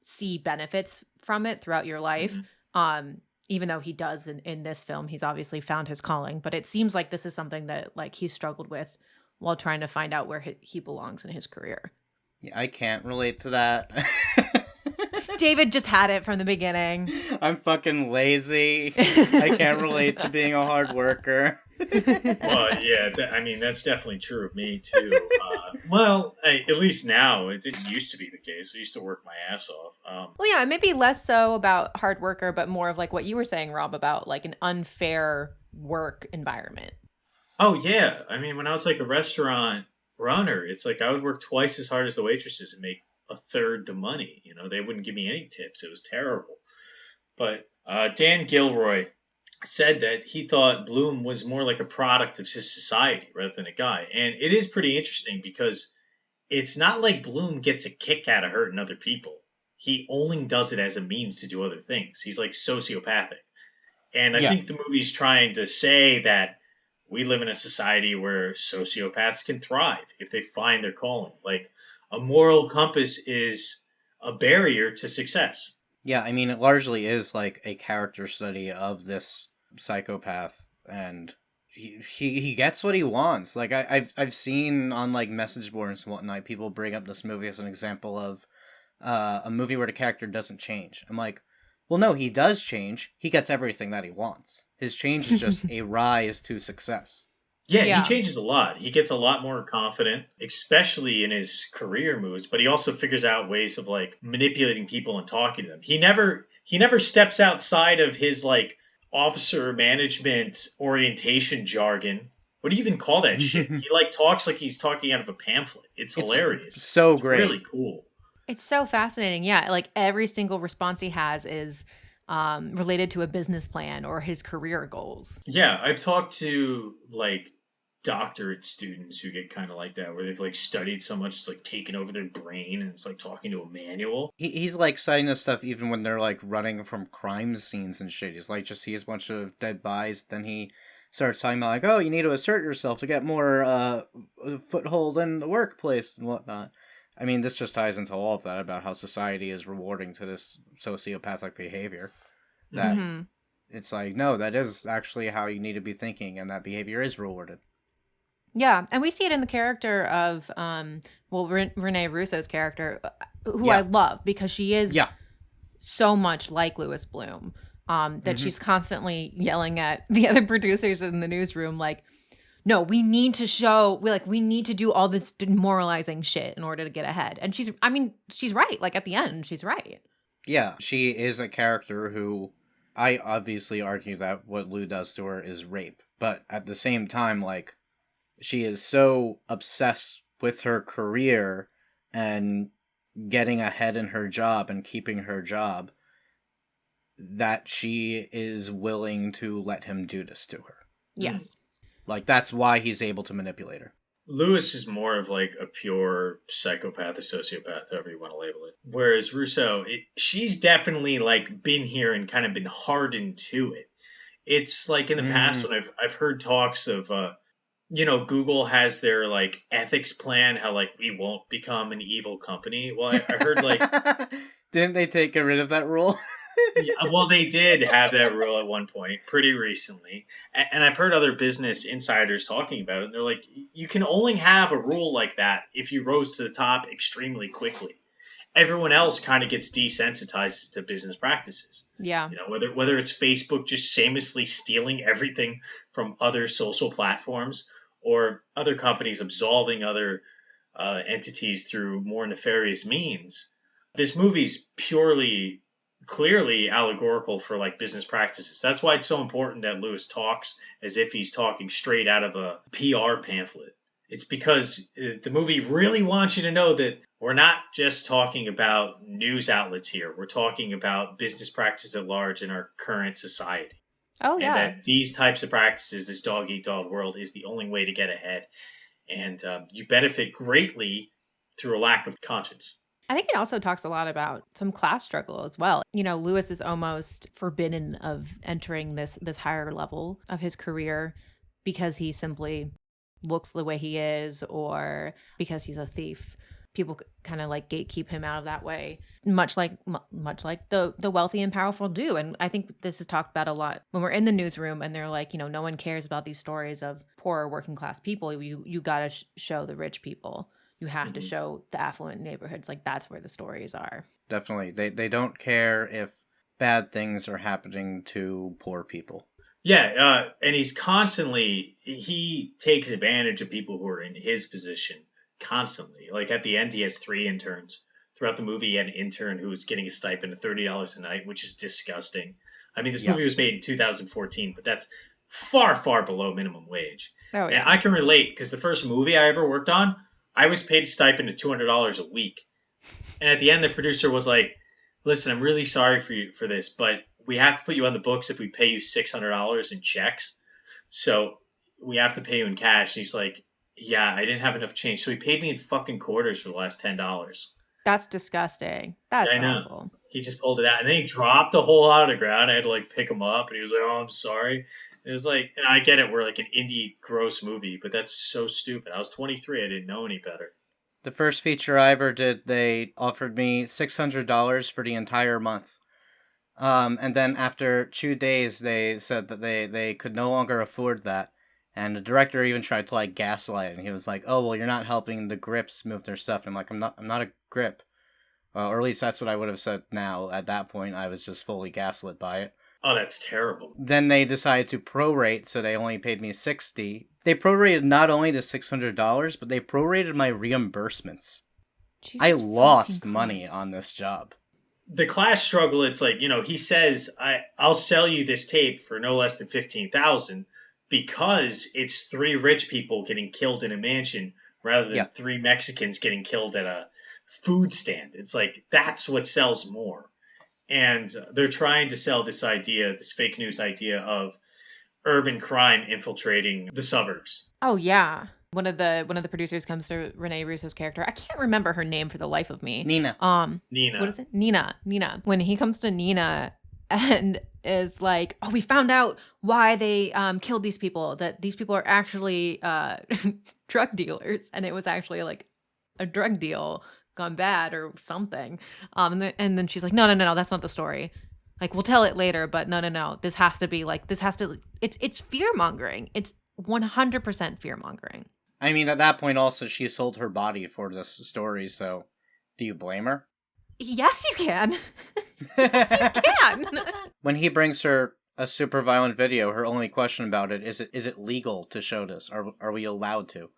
see benefits from it throughout your life. Even though he does in this film, he's obviously found his calling. But it seems like this is something that, like, he struggled with while trying to find out where he belongs in his career. Yeah, I can't relate to that. David just had it from the beginning. I'm fucking lazy. I can't relate to being a hard worker. Well, yeah, I mean, that's definitely true of me, too. At least now. It didn't used to be the case. I used to work my ass off. Well, yeah, maybe less so about hard worker, but more of, like, what you were saying, Rob, about, like, an unfair work environment. Oh, yeah. I mean, when I was, like, a restaurant runner, it's like I would work twice as hard as the waitresses and make a third the money. You know, they wouldn't give me any tips. It was terrible. But Dan Gilroy said that he thought Bloom was more like a product of his society rather than a guy. And it is pretty interesting because it's not like Bloom gets a kick out of hurting other people. He only does it as a means to do other things. He's like sociopathic. And I think the movie's trying to say that we live in a society where sociopaths can thrive if they find their calling. Like, a moral compass is a barrier to success. Yeah, I mean, it largely is like a character study of this psychopath, and he gets what he wants. Like, I've seen on, like, message boards and whatnot, people bring up this movie as an example of a movie where the character doesn't change. I'm like, well, no, he does change. He gets everything that he wants. His change is just a rise to success. Yeah, he changes a lot. He gets a lot more confident, especially in his career moves, but he also figures out ways of, like, manipulating people and talking to them. He never steps outside of his, like, officer management orientation jargon. What do you even call that shit? He, like, talks like he's talking out of a pamphlet. It's hilarious. So great. Really cool. It's so fascinating. Yeah, like, every single response he has is related to a business plan or his career goals. Yeah, I've talked to, like, doctorate students who get kind of like that, where they've, like, studied so much it's, like, taken over their brain, and it's like talking to a manual. He's, like, citing this stuff even when they're, like, running from crime scenes and shit. He's like, just sees a bunch of dead bodies, then he starts talking about, like, oh, you need to assert yourself to get more foothold in the workplace and whatnot. I mean, this just ties into all of that about how society is rewarding to this sociopathic behavior. That it's like, no, that is actually how you need to be thinking, and that behavior is rewarded. Yeah, and we see it in the character of, Rene Russo's character, who I love, because she is so much like Lewis Bloom, that she's constantly yelling at the other producers in the newsroom, like, no, we need to do all this demoralizing shit in order to get ahead. And she's right. Like, at the end, she's right. Yeah, she is a character who I obviously argue that what Lou does to her is rape, but at the same time, like, she is so obsessed with her career and getting ahead in her job and keeping her job that she is willing to let him do this to her. Yes. Like, that's why he's able to manipulate her. Lewis is more of like a pure psychopath or sociopath, however you want to label it. Whereas Russo, she's definitely like been here and kind of been hardened to it. It's like in the past when I've heard talks of, Google has their like ethics plan, how like we won't become an evil company. Well, I heard like Didn't they get rid of that rule? yeah, well, they did have that rule at one point pretty recently. And I've heard other business insiders talking about it. And they're like, you can only have a rule like that if you rose to the top extremely quickly. Everyone else kind of gets desensitized to business practices. Yeah. Whether it's Facebook just shamelessly stealing everything from other social platforms or other companies absolving other entities through more nefarious means. This movie's clearly allegorical for like business practices. That's why it's so important that Lewis talks as if he's talking straight out of a PR pamphlet. It's because the movie really wants you to know that we're not just talking about news outlets here. We're talking about business practices at large in our current society. Oh, yeah. And that these types of practices, this dog eat dog world, is the only way to get ahead. And you benefit greatly through a lack of conscience. I think it also talks a lot about some class struggle as well. Lewis is almost forbidden of entering this higher level of his career because he simply looks the way he is or because he's a thief. People kind of like gatekeep him out of that way, much like the wealthy and powerful do. And I think this is talked about a lot when we're in the newsroom and they're like, no one cares about these stories of poor working class people. You got to show the rich people. You have to show the affluent neighborhoods. Like, that's where the stories are. Definitely. They don't care if bad things are happening to poor people. Yeah, and he takes advantage of people who are in his position constantly. Like at the end, he has 3 interns. Throughout the movie, he had an intern who was getting a stipend of $30 a night, which is disgusting. I mean, this movie was made in 2014, but that's far, far below minimum wage. Oh, yeah. And I can relate because the first movie I ever worked on, I was paid a stipend of $200 a week. And at the end, the producer was like, listen, I'm really sorry for this, but we have to put you on the books if we pay you $600 in checks. So we have to pay you in cash. And he's like, yeah, I didn't have enough change. So he paid me in fucking quarters for the last $10. That's disgusting. That's I know. awful. He just pulled it out. And then he dropped the whole lot on the ground. I had to like pick him up. And he was like, oh, I'm sorry. It was like, and I get it, we're like an indie gross movie, but that's so stupid. I was 23, I didn't know any better. The first feature I ever did, they offered me $600 for the entire month. And then after 2 days, they said that they could no longer afford that. And the director even tried to like gaslight it. And he was like, oh, well, you're not helping the grips move their stuff. And I'm like, I'm not a grip. Or at least that's what I would have said now. At that point, I was just fully gaslit by it. Oh, that's terrible. Then they decided to prorate, so they only paid me $60. They prorated not only the $600, but they prorated my reimbursements. Jesus I lost fucking money Christ. on this job. The class struggle, it's like, he says, I'll sell you this tape for no less than $15,000 because it's 3 rich people getting killed in a mansion rather than 3 Mexicans getting killed at a food stand. It's like, that's what sells more. And they're trying to sell this idea, this fake news idea of urban crime infiltrating the suburbs. Oh, yeah. One of the producers comes to Rene Russo's character. I can't remember her name for the life of me. Nina. Nina. What is it? Nina. When he comes to Nina and is like, oh, we found out why they killed these people, that these people are actually drug dealers. And it was actually like a drug deal gone bad or something. And then she's like, no, that's not the story. Like, we'll tell it later, but no. This has to be like, it's fear mongering. It's 100% fear mongering. I mean, at that point also, she sold her body for this story, so do you blame her? Yes, you can. Yes, you can. When he brings her a super violent video, her only question about it is it legal to show this? Are we allowed to?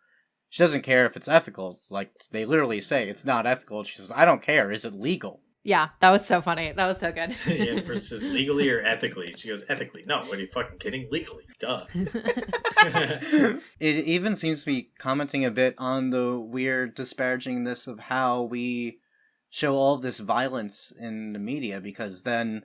She doesn't care if it's ethical. Like, they literally say it's not ethical. She says, I don't care. Is it legal? Yeah, that was so funny. That was so good. Yeah, the person says legally or ethically. She goes, ethically. No, what are you fucking kidding? Legally. Duh. It even seems to be commenting a bit on the weird disparagingness of how we show all of this violence in the media, because then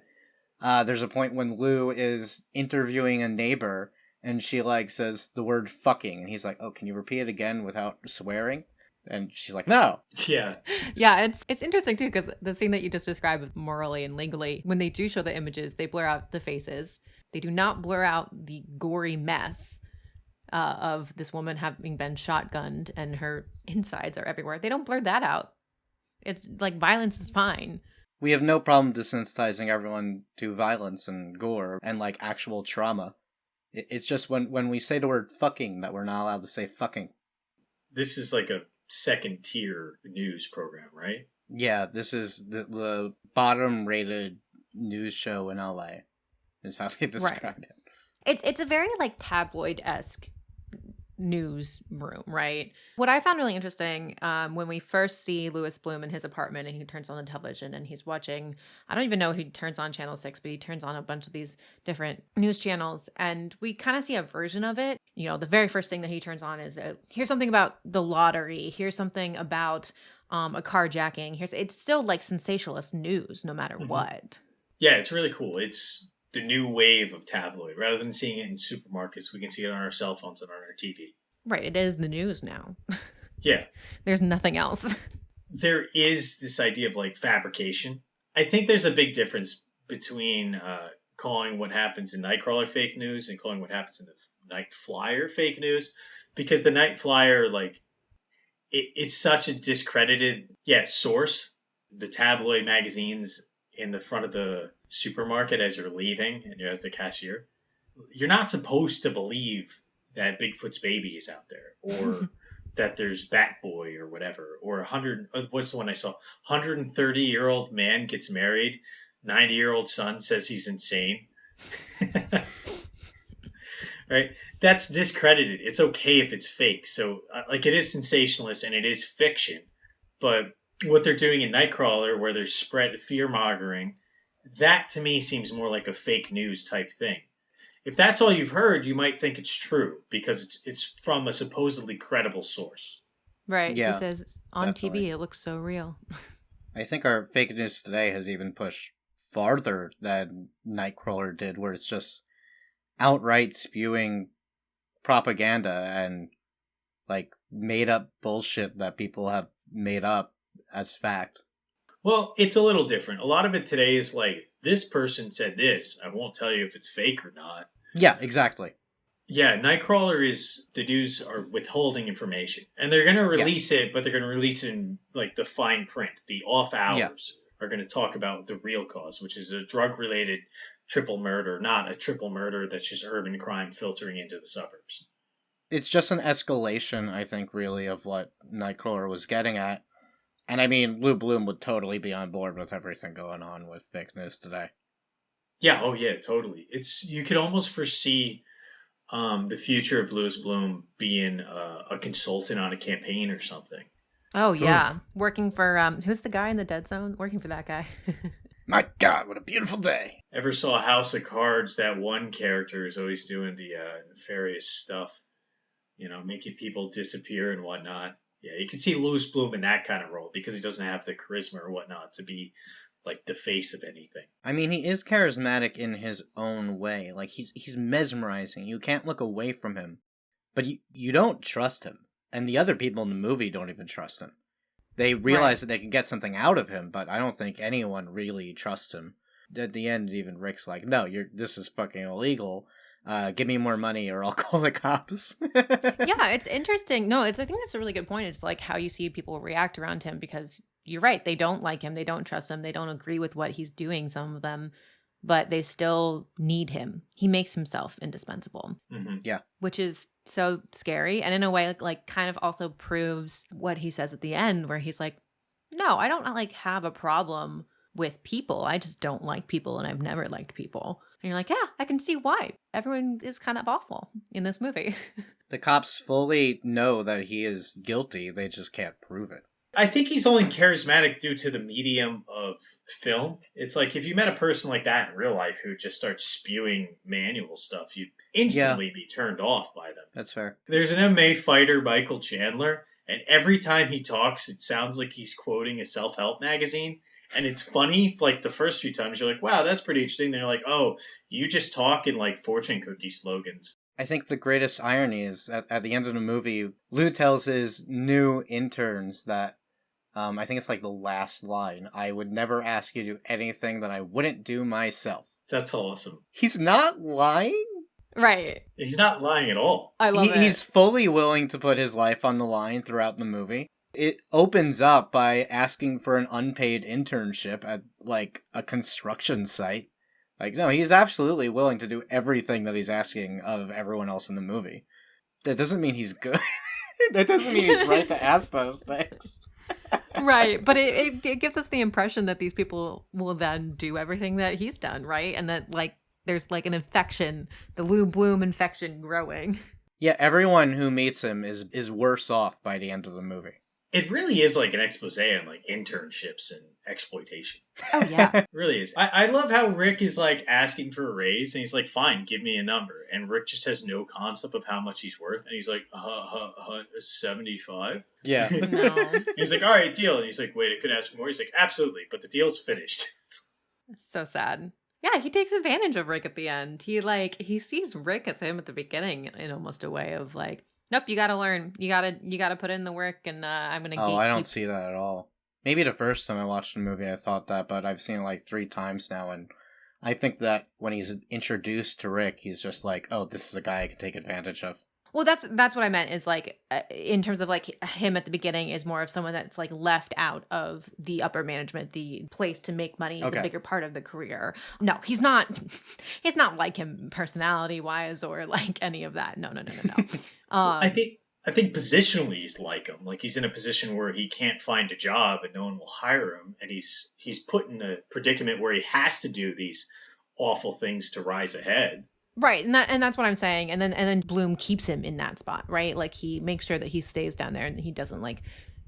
there's a point when Lou is interviewing a neighbor and she like says the word fucking and he's like, oh, can you repeat it again without swearing? And she's like, no. Yeah. Yeah, it's interesting too, because the scene that you just described with morally and legally, when they do show the images, they blur out the faces. They do not blur out the gory mess of this woman having been shotgunned and her insides are everywhere. They don't blur that out. It's like violence is fine. We have no problem desensitizing everyone to violence and gore and like actual trauma. It's just when we say the word fucking that we're not allowed to say fucking. This is like a second tier news program, right? Yeah, this is the bottom rated news show in LA is how they describe it. It's a very like tabloid-esque newsroom, right? What I found really interesting when we first see Louis Bloom in his apartment and he turns on the television and he's watching, I don't even know if he turns on Channel 6, but he turns on a bunch of these different news channels and we kind of see a version of it. You know, the very first thing that he turns on is here's something about the lottery, here's something about a carjacking, it's still like sensationalist news no matter what. Yeah, it's really cool. It's the new wave of tabloid. Rather than seeing it in supermarkets, we can see it on our cell phones and on our TV. Right, it is the news now. Yeah. There's nothing else. There is this idea of like fabrication. I think there's a big difference between calling what happens in Nightcrawler fake news and calling what happens in the Night Flyer fake news, because the Night Flyer, like, it's such a discredited source. The tabloid magazines in the front of the supermarket as you're leaving and you're at the cashier, you're not supposed to believe that Bigfoot's baby is out there or that there's Batboy or whatever, or what's the one I saw? 130-year-old man gets married, 90-year-old son says he's insane. Right? That's discredited. It's okay if it's fake. So like it is sensationalist and it is fiction, but what they're doing in Nightcrawler where they're spread fear-mongering, that to me seems more like a fake news type thing. If that's all you've heard, you might think it's true because it's from a supposedly credible source. Right. Yeah, he says on definitely. TV it looks so real. I think our fake news today has even pushed farther than Nightcrawler did, where it's just outright spewing propaganda and like made up bullshit that people have made up as fact. Well, it's a little different. A lot of it today is like, this person said this. I won't tell you if it's fake or not. Yeah, exactly. Yeah, Nightcrawler is, the news are withholding information. And they're going to release it, but they're going to release it in like the fine print. The off hours are going to talk about the real cause, which is a drug-related triple murder, not a triple murder that's just urban crime filtering into the suburbs. It's just an escalation, I think, really, of what Nightcrawler was getting at. And I mean, Lou Bloom would totally be on board with everything going on with fake news today. Yeah, oh yeah, totally. You could almost foresee the future of Louis Bloom being a consultant on a campaign or something. Oh yeah, working for who's the guy in the Dead Zone? Working for that guy. My God, what a beautiful day! Ever saw House of Cards? That one character is always doing the nefarious stuff, making people disappear and whatnot. Yeah, you can see Louis Bloom in that kind of role because he doesn't have the charisma or whatnot to be like the face of anything. I mean, he is charismatic in his own way. Like he's mesmerizing. You can't look away from him, but you don't trust him, and the other people in the movie don't even trust him. They realize that they can get something out of him, but I don't think anyone really trusts him. At the end, even Rick's like, "No, this is fucking illegal. Give me more money or I'll call the cops." Yeah, it's interesting. No, I think that's a really good point. It's like how you see people react around him because you're right. They don't like him. They don't trust him. They don't agree with what he's doing, some of them, but they still need him. He makes himself indispensable. Mm-hmm. Yeah. Which is so scary. And in a way, like kind of also proves what he says at the end where he's like, no, I don't like have a problem with people. I just don't like people and I've never liked people. And you're like, yeah, I can see why. Everyone is kind of awful in this movie. The cops fully know that he is guilty. They just can't prove it. I think he's only charismatic due to the medium of film. It's like if you met a person like that in real life who just starts spewing manual stuff, you'd Yeah, instantly be turned off by them. that's fair. There's an MMA fighter, Michael Chandler, and every time he talks, it sounds like he's quoting a self help magazine. And it's funny, like the first few times, you're like, wow, that's pretty interesting. Then you're like, oh, you just talk in like fortune cookie slogans. I think the greatest irony is at the end of the movie, Lou tells his new interns that, I think it's like the last line, I would never ask you to do anything that I wouldn't do myself. That's awesome. He's not lying? Right. He's not lying at all. I love it. He's fully willing to put his life on the line throughout the movie. It opens up by asking for an unpaid internship at, like, a construction site. Like, no, he's absolutely willing to do everything that he's asking of everyone else in the movie. That doesn't mean he's good. That doesn't mean he's right to ask those things. Right, but it gives us the impression that these people will then do everything that he's done, right? And that, like, there's, like, an infection, the Lou Bloom infection growing. Yeah, everyone who meets him is worse off by the end of the movie. It really is like an expose on like internships and exploitation. Oh, yeah. It really is. I love how Rick is like asking for a raise and he's like, fine, give me a number. And Rick just has no concept of how much he's worth. And he's like, 75? Yeah. No. He's like, all right, deal. And he's like, wait, I could ask for more. He's like, absolutely, but the deal's finished. So sad. Yeah, he takes advantage of Rick at the end. He sees Rick as him at the beginning in almost a way of like, nope, you gotta learn. You gotta put in the work, and I'm gonna. Oh, I don't see that at all. Maybe the first time I watched the movie, I thought that, but I've seen it like 3 times now, and I think that when he's introduced to Rick, he's just like, oh, this is a guy I can take advantage of. Well, that's what I meant is like in terms of like him at the beginning is more of someone that's like left out of the upper management, the place to make money, Okay. the bigger part of the career. No, he's not. He's not like him personality wise or like any of that. No. I think positionally he's like him. Like he's in a position where he can't find a job and no one will hire him, and he's put in a predicament where he has to do these awful things to rise ahead. Right, and that's what I'm saying. And then Bloom keeps him in that spot, right? Like he makes sure that he stays down there and he doesn't like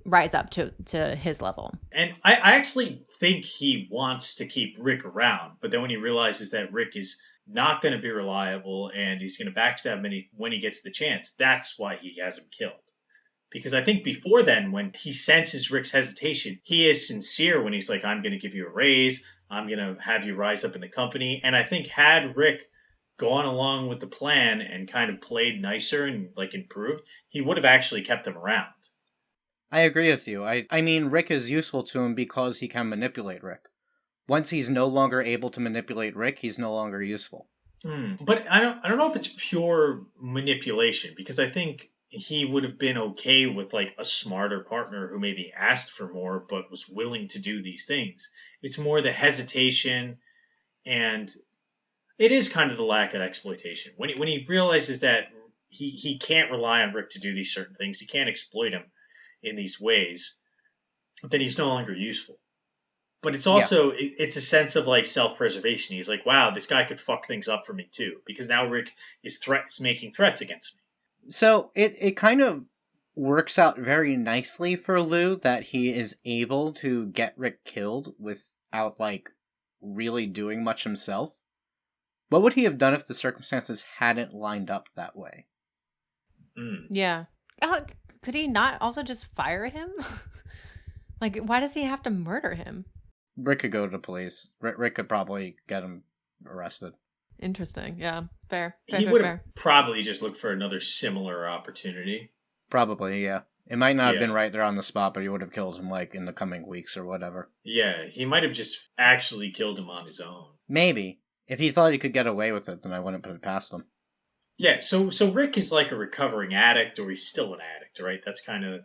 rise up to his level. And I actually think he wants to keep Rick around, but then when he realizes that Rick is not going to be reliable and he's going to backstab him when he gets the chance, that's why he has him killed. Because I think before then, when he senses Rick's hesitation, he is sincere when he's like, I'm going to give you a raise, I'm going to have you rise up in the company. And I think had Rick gone along with the plan and kind of played nicer and like improved, he would have actually kept him around. I agree with you. I mean, Rick is useful to him because he can manipulate Rick. Once he's no longer able to manipulate Rick, he's no longer useful. But I don't know if it's pure manipulation, because I think he would have been okay with like a smarter partner who maybe asked for more but was willing to do these things. It's more the hesitation, and it is kind of the lack of exploitation. When he realizes that he can't rely on Rick to do these certain things, he can't exploit him in these ways, then he's no longer useful. But it's also, it's a sense of like self-preservation. He's like, wow, this guy could fuck things up for me too, because now Rick is making threats against me. So it kind of works out very nicely for Lou that he is able to get Rick killed without like really doing much himself. What would he have done if the circumstances hadn't lined up that way? Yeah. Could he not also just fire him? Like, why does he have to murder him? Rick could go to the police. Rick could probably get him arrested. Interesting. Yeah. Fair. He would have probably just looked for another similar opportunity. Probably, yeah. It might not have been right there on the spot, but he would have killed him like in the coming weeks or whatever. Yeah, he might have just actually killed him on his own. Maybe. If he thought he could get away with it, then I wouldn't put it past him. Yeah, so Rick is like a recovering addict, or he's still an addict, right? That's kind of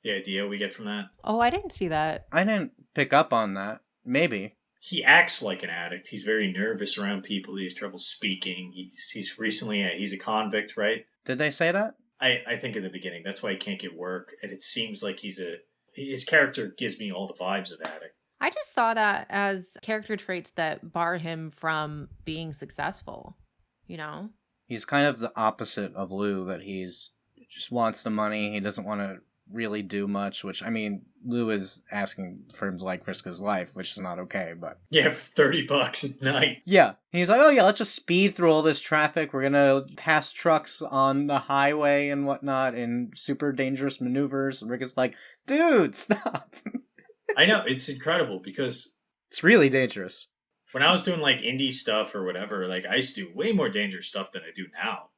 the idea we get from that. Oh, I didn't see that. I didn't pick up on that. Maybe. He acts like an addict. He's very nervous around people. He has trouble speaking. He's recently, he's a convict, right? Did they say that? I think in the beginning. That's why he can't get work. And it seems like his character gives me all the vibes of addict. I just thought as character traits that bar him from being successful, you know? He's kind of the opposite of Lou, that he's just wants the money. He doesn't want to really do much, which, I mean, Lou is asking for him to, like, risk his life, which is not okay, but... Yeah, for $30 a night. Yeah. He's like, oh yeah, let's just speed through all this traffic. We're gonna pass trucks on the highway and whatnot in super dangerous maneuvers. And Rick is like, dude, stop. I know, it's incredible because... It's really dangerous. When I was doing, like, indie stuff or whatever, like, I used to do way more dangerous stuff than I do now.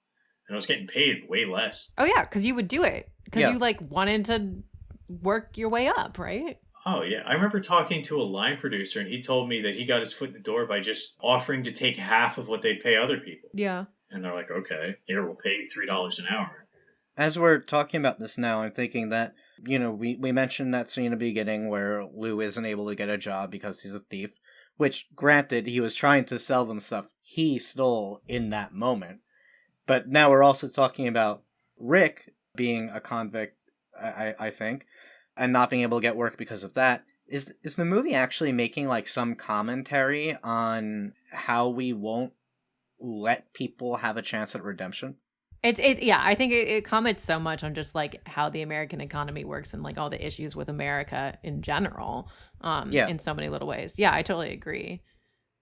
And I was getting paid way less. Oh, yeah, because you would do it. Because Yeah. you, like, wanted to work your way up, right? Oh, yeah. I remember talking to a line producer, and he told me that he got his foot in the door by just offering to take half of what they pay other people. Yeah. And they're like, okay, here, we'll pay you $3 an hour. As we're talking about this now, I'm thinking that, you know, we mentioned that scene in the beginning where Lou isn't able to get a job because he's a thief, which, granted, he was trying to sell them stuff he stole in that moment. But now we're also talking about Rick being a convict, I think, and not being able to get work because of that. Is the movie actually making, like, some commentary on how we won't let people have a chance at redemption? Yeah, I think it comments so much on just like how the American economy works and like all the issues with America in general, in so many little ways. Yeah, I totally agree.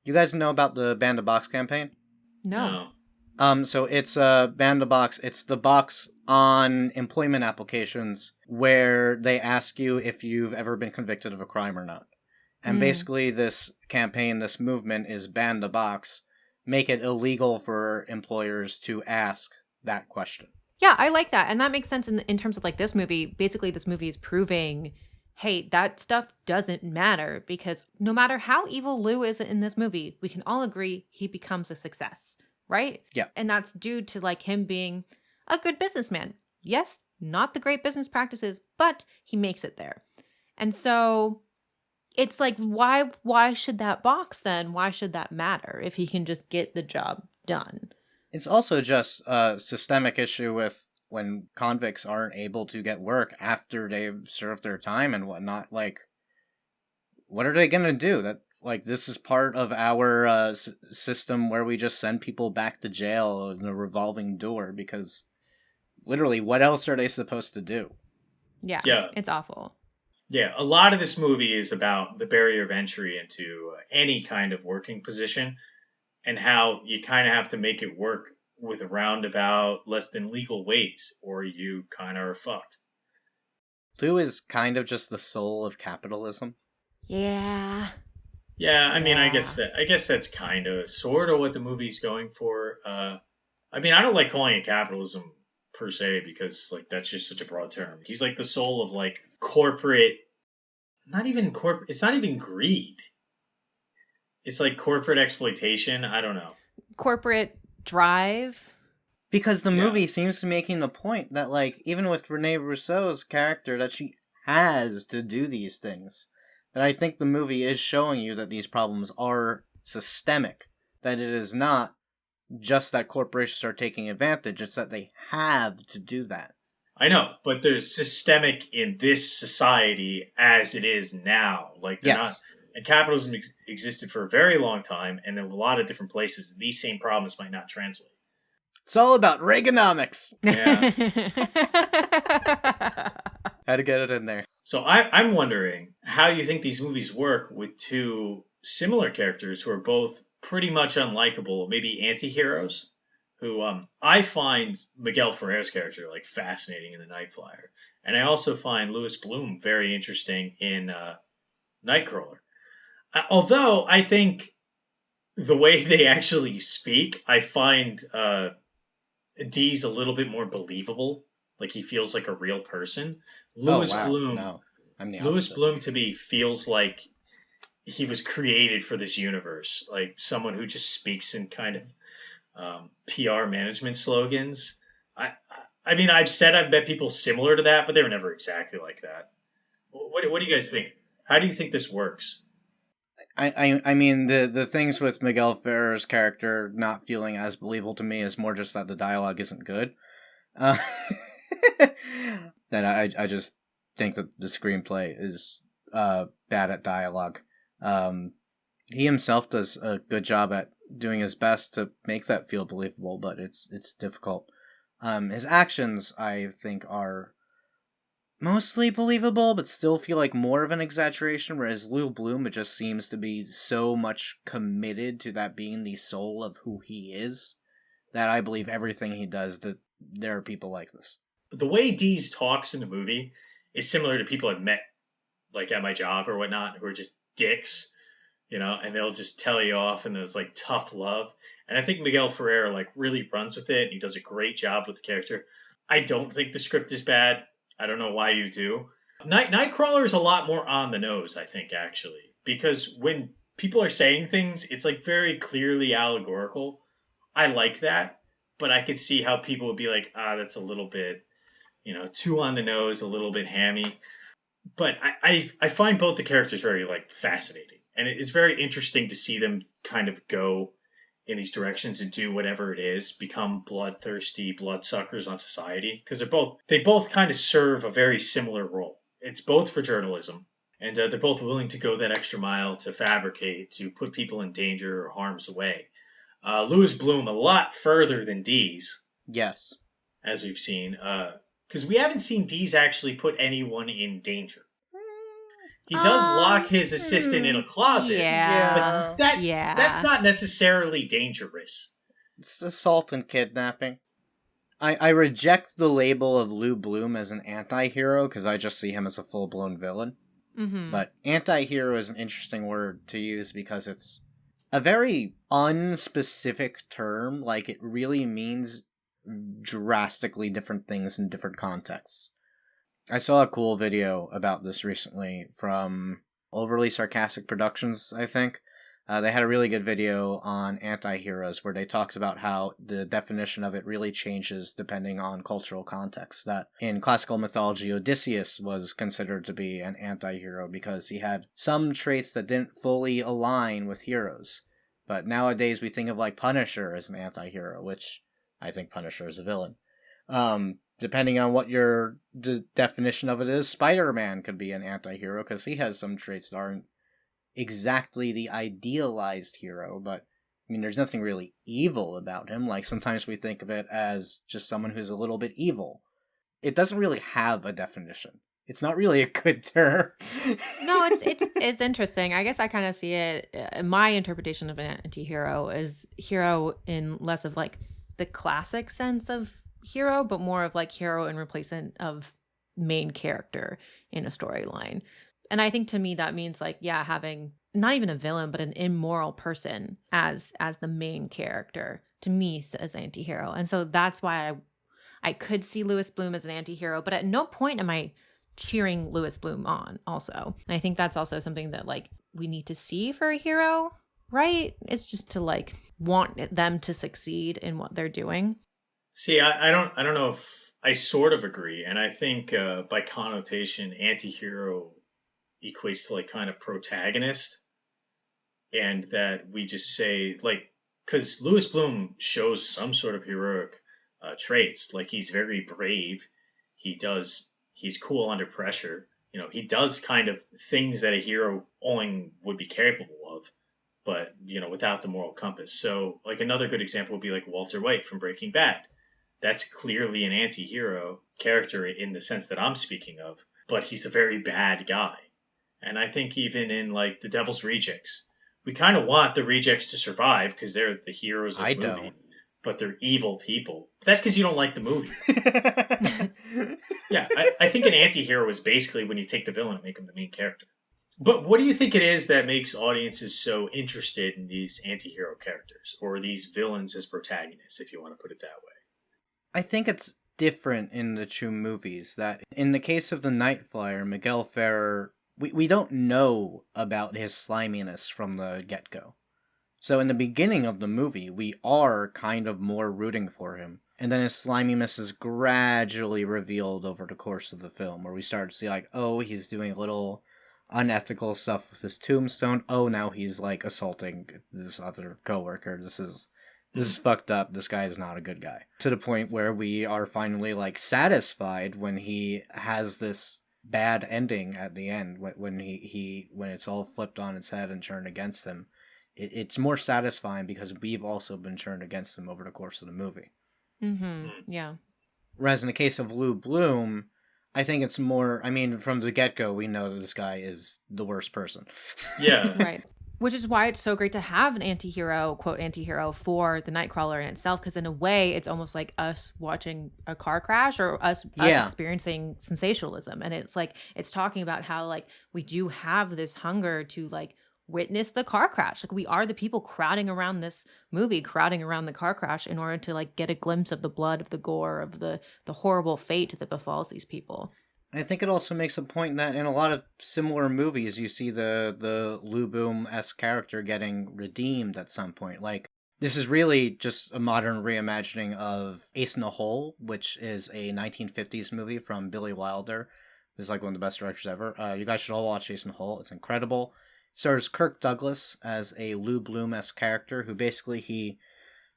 You guys know about the Ban the Box campaign? No. So it's Ban the Box. It's the box on employment applications where they ask you if you've ever been convicted of a crime or not. And basically this campaign, this movement is Ban the Box, make it illegal for employers to ask that question. Yeah, I like that. And that makes sense in terms of like this movie. Basically, this movie is proving, hey, that stuff doesn't matter because no matter how evil Lou is in this movie, we can all agree he becomes a success, right? Yeah. And that's due to like him being a good businessman. Yes, not the great business practices, but he makes it there. And so it's like, why should that box then? Why should that matter if he can just get the job done? It's also just a systemic issue with when convicts aren't able to get work after they've served their time and whatnot. Like, what are they going to do? That, like, this is part of our system where we just send people back to jail in a revolving door because literally, what else are they supposed to do? Yeah. It's awful. Yeah, a lot of this movie is about the barrier of entry into any kind of working position and how you kind of have to make it work with a roundabout, less than legal ways, or you kind of are fucked. Lou is kind of just the soul of capitalism. Yeah. Yeah, I mean, I guess that's kind of, sort of what the movie's going for. I mean, I don't like calling it capitalism per se because, like, that's just such a broad term. He's like the soul of, like, corporate, it's not even greed. It's like corporate exploitation. I don't know. Corporate drive. Because the movie seems to be making the point that, like, even with Rene Russo's character, that she has to do these things. That I think the movie is showing you that these problems are systemic. That it is not just that corporations are taking advantage, it's that they have to do that. I know, but they're systemic in this society as it is now. Like, they're not. And capitalism existed for a very long time, and in a lot of different places, these same problems might not translate. It's all about Reaganomics. Yeah. Had to get it in there. So I'm wondering how you think these movies work with two similar characters who are both pretty much unlikable, maybe anti-heroes, who I find Miguel Ferrer's character like fascinating in The Night Flyer. And I also find Louis Bloom very interesting in Nightcrawler. Although I think the way they actually speak, I find Dee's a little bit more believable. Like, he feels like a real person. Louis Bloom, no. I'm the Louis opposite. Bloom to me feels like he was created for this universe. Like someone who just speaks in kind of PR management slogans. I mean, I've met people similar to that, but they were never exactly like that. What do you guys think? How do you think this works? I mean, the things with Miguel Ferrer's character not feeling as believable to me is more just that the dialogue isn't good. That I just think that the screenplay is bad at dialogue. He himself does a good job at doing his best to make that feel believable, but it's difficult. His actions, I think, are mostly believable, but still feel like more of an exaggeration, whereas Lou Bloom, it just seems to be so much committed to that being the soul of who he is, that I believe everything he does, that there are people like this. The way Dees talks in the movie is similar to people I've met, like at my job or whatnot, who are just dicks, and they'll just tell you off and there's like tough love. And I think Miguel Ferrer like really runs with it. And he does a great job with the character. I don't think the script is bad. I don't know why you do. Nightcrawler is a lot more on the nose, I think, actually, because when people are saying things, it's like very clearly allegorical. I like that, but I could see how people would be like, that's a little bit, too on the nose, a little bit hammy. But I find both the characters very like fascinating, and it's very interesting to see them kind of go in these directions and do whatever it is, become bloodthirsty bloodsuckers on society, because they both kind of serve a very similar role. It's both for journalism, and they're both willing to go that extra mile to fabricate, to put people in danger or harm's way. Louis Bloom a lot further than Dees, Yes. as we've seen, because we haven't seen Dees actually put anyone in danger. He does lock his assistant in a closet, Yeah. but that's not necessarily dangerous. It's assault and kidnapping. I reject the label of Lou Bloom as an anti-hero, because I just see him as a full-blown villain. Mm-hmm. But anti-hero is an interesting word to use because it's a very unspecific term. Like, it really means drastically different things in different contexts. I saw a cool video about this recently from Overly Sarcastic Productions, I think. They had a really good video on anti-heroes where they talked about how the definition of it really changes depending on cultural context. That in classical mythology, Odysseus was considered to be an anti-hero because he had some traits that didn't fully align with heroes. But nowadays we think of like Punisher as an anti-hero, which I think Punisher is a villain. Depending on what your definition of it is, Spider-Man could be an anti-hero because he has some traits that aren't exactly the idealized hero, but I mean, there's nothing really evil about him. Like, sometimes we think of it as just someone who's a little bit evil. It doesn't really have a definition. It's not really a good term. No, it's interesting. I guess I kind of see it. My interpretation of an anti-hero is hero in less of like the classic sense of hero, but more of like hero in replacement of main character in a storyline. And I think to me that means like, yeah, having not even a villain, but an immoral person as the main character to me as anti-hero. And so that's why I could see Louis Bloom as an anti-hero, but at no point am I cheering Louis Bloom on also. And I think that's also something that like we need to see for a hero, right? It's just to like want them to succeed in what they're doing. See, I don't know if I sort of agree, and I think by connotation, anti-hero equates to like kind of protagonist, and that we just say like, because Louis Bloom shows some sort of heroic traits, like he's very brave, he's cool under pressure, he does kind of things that a hero only would be capable of, but without the moral compass. So like another good example would be like Walter White from Breaking Bad. That's clearly an anti-hero character in the sense that I'm speaking of, but he's a very bad guy. And I think even in like The Devil's Rejects, we kind of want the rejects to survive because they're the heroes of the movie. Don't. But they're evil people. That's because you don't like the movie. Yeah, I think an anti-hero is basically when you take the villain and make him the main character. But what do you think it is that makes audiences so interested in these anti-hero characters or these villains as protagonists, if you want to put it that way? I think it's different in the two movies. That in the case of the Night Flyer, Miguel Ferrer, we don't know about his sliminess from the get-go. So in the beginning of the movie, we are kind of more rooting for him. And then his sliminess is gradually revealed over the course of the film, where we start to see like, oh, he's doing a little unethical stuff with his tombstone. Oh, now he's like assaulting this other coworker. This is fucked up. This guy is not a good guy. To the point where we are finally like satisfied when he has this bad ending at the end, when when it's all flipped on its head and turned against him. It's more satisfying because we've also been turned against him over the course of the movie. Mm-hmm. Yeah. Whereas in the case of Lou Bloom, I think it's more, I mean, from the get-go, we know that this guy is the worst person. Yeah. Right. Which is why it's so great to have an anti-hero, quote, anti-hero for the Nightcrawler in itself, because in a way, it's almost like us watching a car crash or us experiencing sensationalism. And it's like, it's talking about how, like, we do have this hunger to, like, witness the car crash. Like, we are the people crowding around this movie, crowding around the car crash in order to, like, get a glimpse of the blood, of the gore, of the horrible fate that befalls these people. I think it also makes a point that in a lot of similar movies, you see the Lou Boom-esque character getting redeemed at some point. Like, this is really just a modern reimagining of Ace in the Hole, which is a 1950s movie from Billy Wilder, who's like one of the best directors ever. You guys should all watch Ace in the Hole. It's incredible. It stars Kirk Douglas as a Lou Bloom-esque character who basically he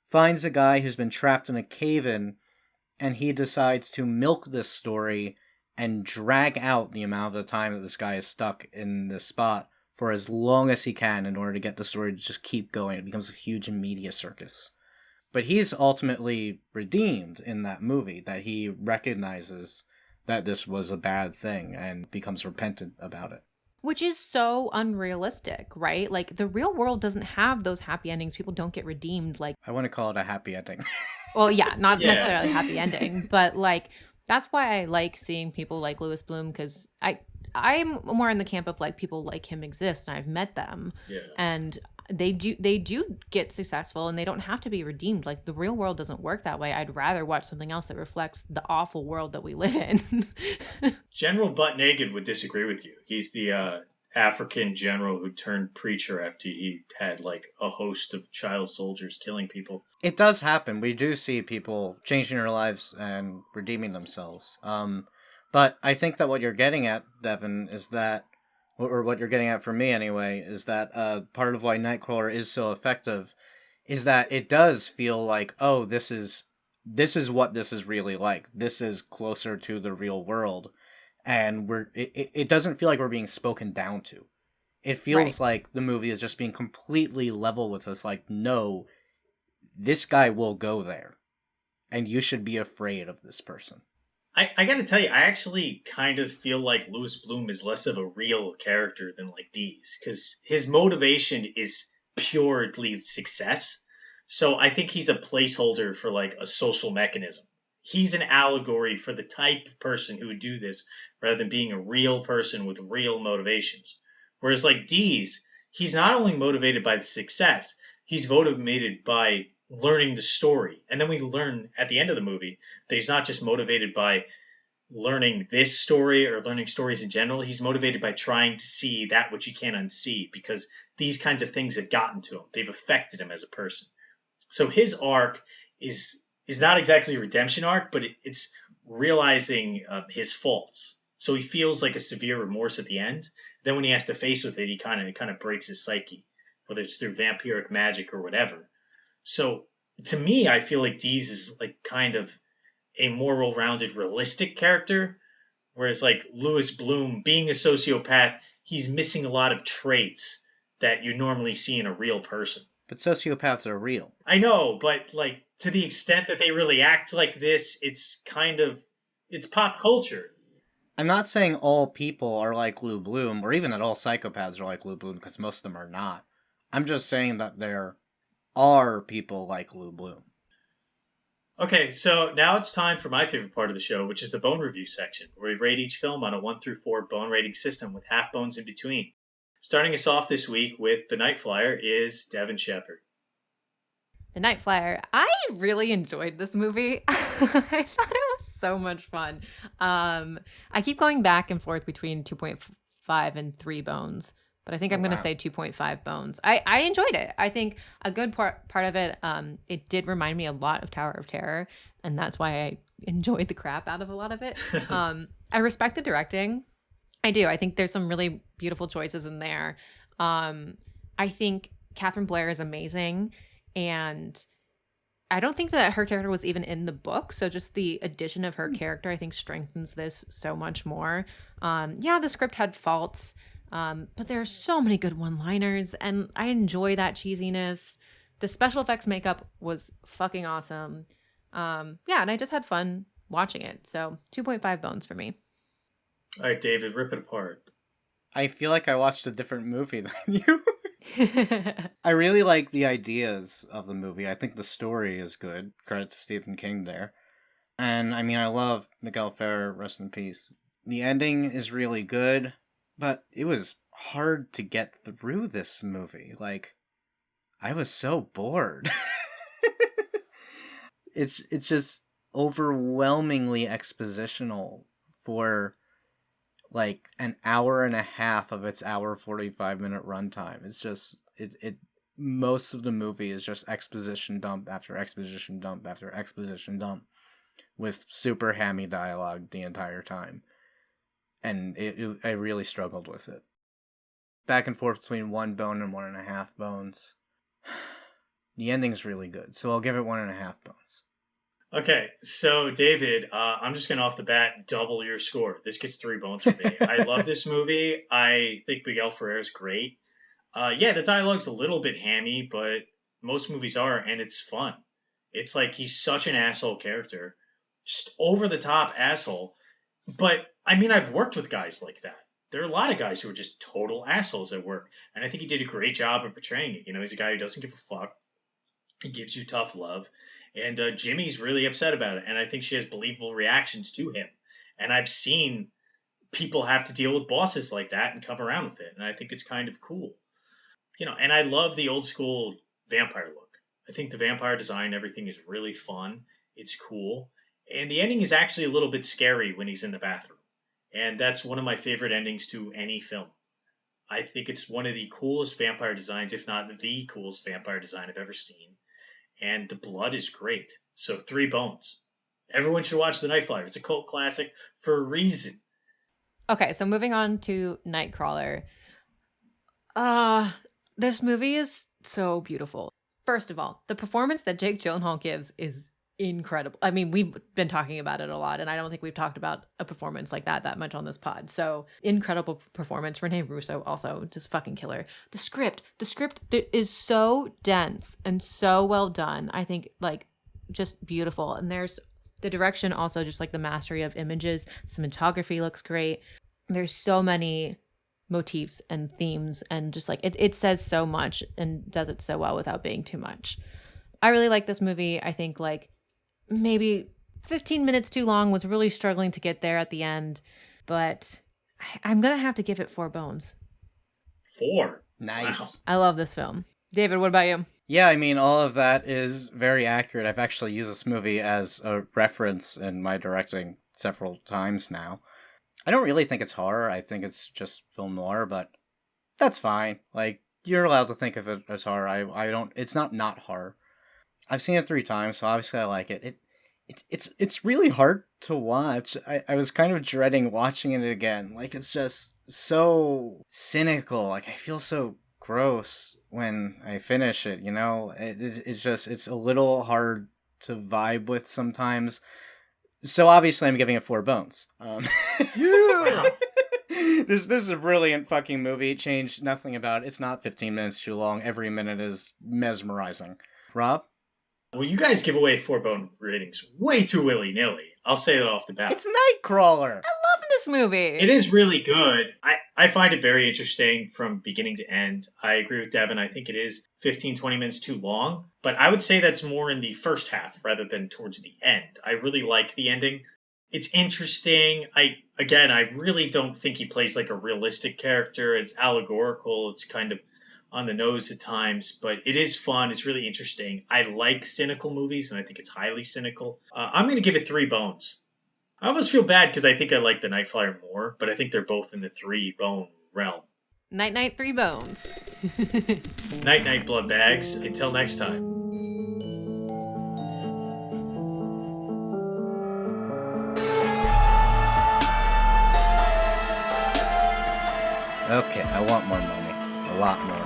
finds a guy who's been trapped in a cave-in, and he decides to milk this story and drag out the amount of the time that this guy is stuck in this spot for as long as he can in order to get the story to just keep going. It becomes a huge media circus. But he's ultimately redeemed in that movie, that he recognizes that this was a bad thing and becomes repentant about it. Which is so unrealistic, right? Like, the real world doesn't have those happy endings. People don't get redeemed. Like, I want to call it a happy ending. Well, yeah, not necessarily a happy ending, but like, that's why I like seeing people like Louis Bloom, because I'm more in the camp of like people like him exist and I've met them, and they do get successful and they don't have to be redeemed. Like, the real world doesn't work that way. I'd rather watch something else that reflects the awful world that we live in. General Butt Naked would disagree with you. He's the African general who turned preacher after he had like a host of child soldiers killing people. It does happen. We do see people changing their lives and redeeming themselves. But I think that what you're getting at, Devin, is that, or what you're getting at for me anyway, is that part of why Nightcrawler is so effective is that it does feel like, oh, this is what this is really like. This is closer to the real world. And it doesn't feel like we're being spoken down to. It feels like the movie is just being completely level with us. Like, no, this guy will go there. And you should be afraid of this person. I gotta tell you, I actually kind of feel like Louis Bloom is less of a real character than like Dees. Because his motivation is purely success. So I think he's a placeholder for like a social mechanism. He's an allegory for the type of person who would do this rather than being a real person with real motivations. Whereas like Dees, he's not only motivated by the success, he's motivated by learning the story. And then we learn at the end of the movie that he's not just motivated by learning this story or learning stories in general. He's motivated by trying to see that which he can't unsee, because these kinds of things have gotten to him. They've affected him as a person. So his arc is not exactly a redemption arc, but it's realizing his faults. So he feels like a severe remorse at the end. Then when he has to face with it, he kind of breaks his psyche, whether it's through vampiric magic or whatever. So to me, I feel like Dees is like kind of a more well-rounded, realistic character, whereas like Louis Bloom, being a sociopath, he's missing a lot of traits that you normally see in a real person. But sociopaths are real. I know, but like to the extent that they really act like this, it's pop culture. I'm not saying all people are like Lou Bloom, or even that all psychopaths are like Lou Bloom, because most of them are not. I'm just saying that there are people like Lou Bloom. Okay, so now it's time for my favorite part of the show, which is the bone review section, where we rate each film on a 1 through 4 bone rating system with half bones in between. Starting us off this week with The Night Flyer is Devin Shepard. The Night Flyer. I really enjoyed this movie. I thought it was so much fun. I keep going back and forth between 2.5 and 3 bones, but I think I'm going to say 2.5 bones. I enjoyed it. I think a good part of it, it did remind me a lot of Tower of Terror, and that's why I enjoyed the crap out of a lot of it. I respect the directing. I do. I think there's some really beautiful choices in there. I think Catherine Blair is amazing, and I don't think that her character was even in the book, so just the addition of her character, I think, strengthens this so much more. Yeah, the script had faults, but there are so many good one-liners, and I enjoy that cheesiness. The special effects makeup was fucking awesome. Yeah, and I just had fun watching it, so 2.5 bones for me. All right, David, rip it apart. I feel like I watched a different movie than you. I really like the ideas of the movie. I think the story is good. Credit to Stephen King there. And I mean, I love Miguel Ferrer, rest in peace. The ending is really good, but it was hard to get through this movie. Like, I was so bored. It's just overwhelmingly expositional for like an hour and a half of its hour 45-minute runtime. It's just it most of the movie is just exposition dump after exposition dump after exposition dump with super hammy dialogue the entire time. And I really struggled with it. Back and forth between 1 bone and 1.5 bones. The ending's really good, so I'll give it 1.5 bones. Okay, so David, I'm just going to off the bat double your score. This gets 3 bones for me. I love this movie. I think Miguel Ferrer is great. Yeah, the dialogue's a little bit hammy, but most movies are, and it's fun. It's like he's such an asshole character, just over the top asshole. But I mean, I've worked with guys like that. There are a lot of guys who are just total assholes at work, and I think he did a great job of portraying it. You know, he's a guy who doesn't give a fuck. He gives you tough love. And Jimmy's really upset about it. And I think she has believable reactions to him. And I've seen people have to deal with bosses like that and come around with it. And I think it's kind of cool. You know, and I love the old school vampire look. I think the vampire design, everything is really fun. It's cool. And the ending is actually a little bit scary when he's in the bathroom. And that's one of my favorite endings to any film. I think it's one of the coolest vampire designs, if not the coolest vampire design I've ever seen. And the blood is great. So 3 bones. Everyone should watch The Night Flyer. It's a cult classic for a reason. Okay, so moving on to Nightcrawler. This movie is so beautiful. First of all, the performance that Jake Gyllenhaal gives is incredible. I mean, we've been talking about it a lot, and I don't think we've talked about a performance like that much on this pod. So incredible performance. Rene Russo also just fucking killer. The script is so dense and so well done. I think like just beautiful. And there's the direction also, just like the mastery of images. Cinematography looks great. There's so many motifs and themes, and just like it says so much and does it so well without being too much. I really like this movie. I think like maybe 15 minutes too long, was really struggling to get there at the end, but I'm gonna have to give it 4 bones. 4? Nice. Wow. I love this film. David, what about you? Yeah, I mean, all of that is very accurate. I've actually used this movie as a reference in my directing several times now. I don't really think it's horror. I think it's just film noir, but that's fine. Like, you're allowed to think of it as horror. I don't. It's not horror. I've seen it 3 times, so obviously I like it. It's really hard to watch. I was kind of dreading watching it again. Like, it's just so cynical. Like, I feel so gross when I finish it, you know? It's a little hard to vibe with sometimes. So obviously I'm giving it 4 bones. Yeah! This is a brilliant fucking movie. It changed nothing about it. It's not 15 minutes too long. Every minute is mesmerizing. Rob? Well, you guys give away 4 bone ratings way too willy-nilly. I'll say that off the bat. It's Nightcrawler! I love this movie. It is really good. I find it very interesting from beginning to end. I agree with Devin. I think it is 15, 20 minutes too long. But I would say that's more in the first half rather than towards the end. I really like the ending. It's interesting. I really don't think he plays like a realistic character. It's allegorical. It's kind of on the nose at times, but it is fun. It's really interesting. I like cynical movies, and I think it's highly cynical. I'm going to give it 3 bones. I almost feel bad because I think I like The Night Flyer more, but I think they're both in the 3 bone realm. Night, 3 bones. Night, blood bags. Until next time. Okay, I want more money. A lot more.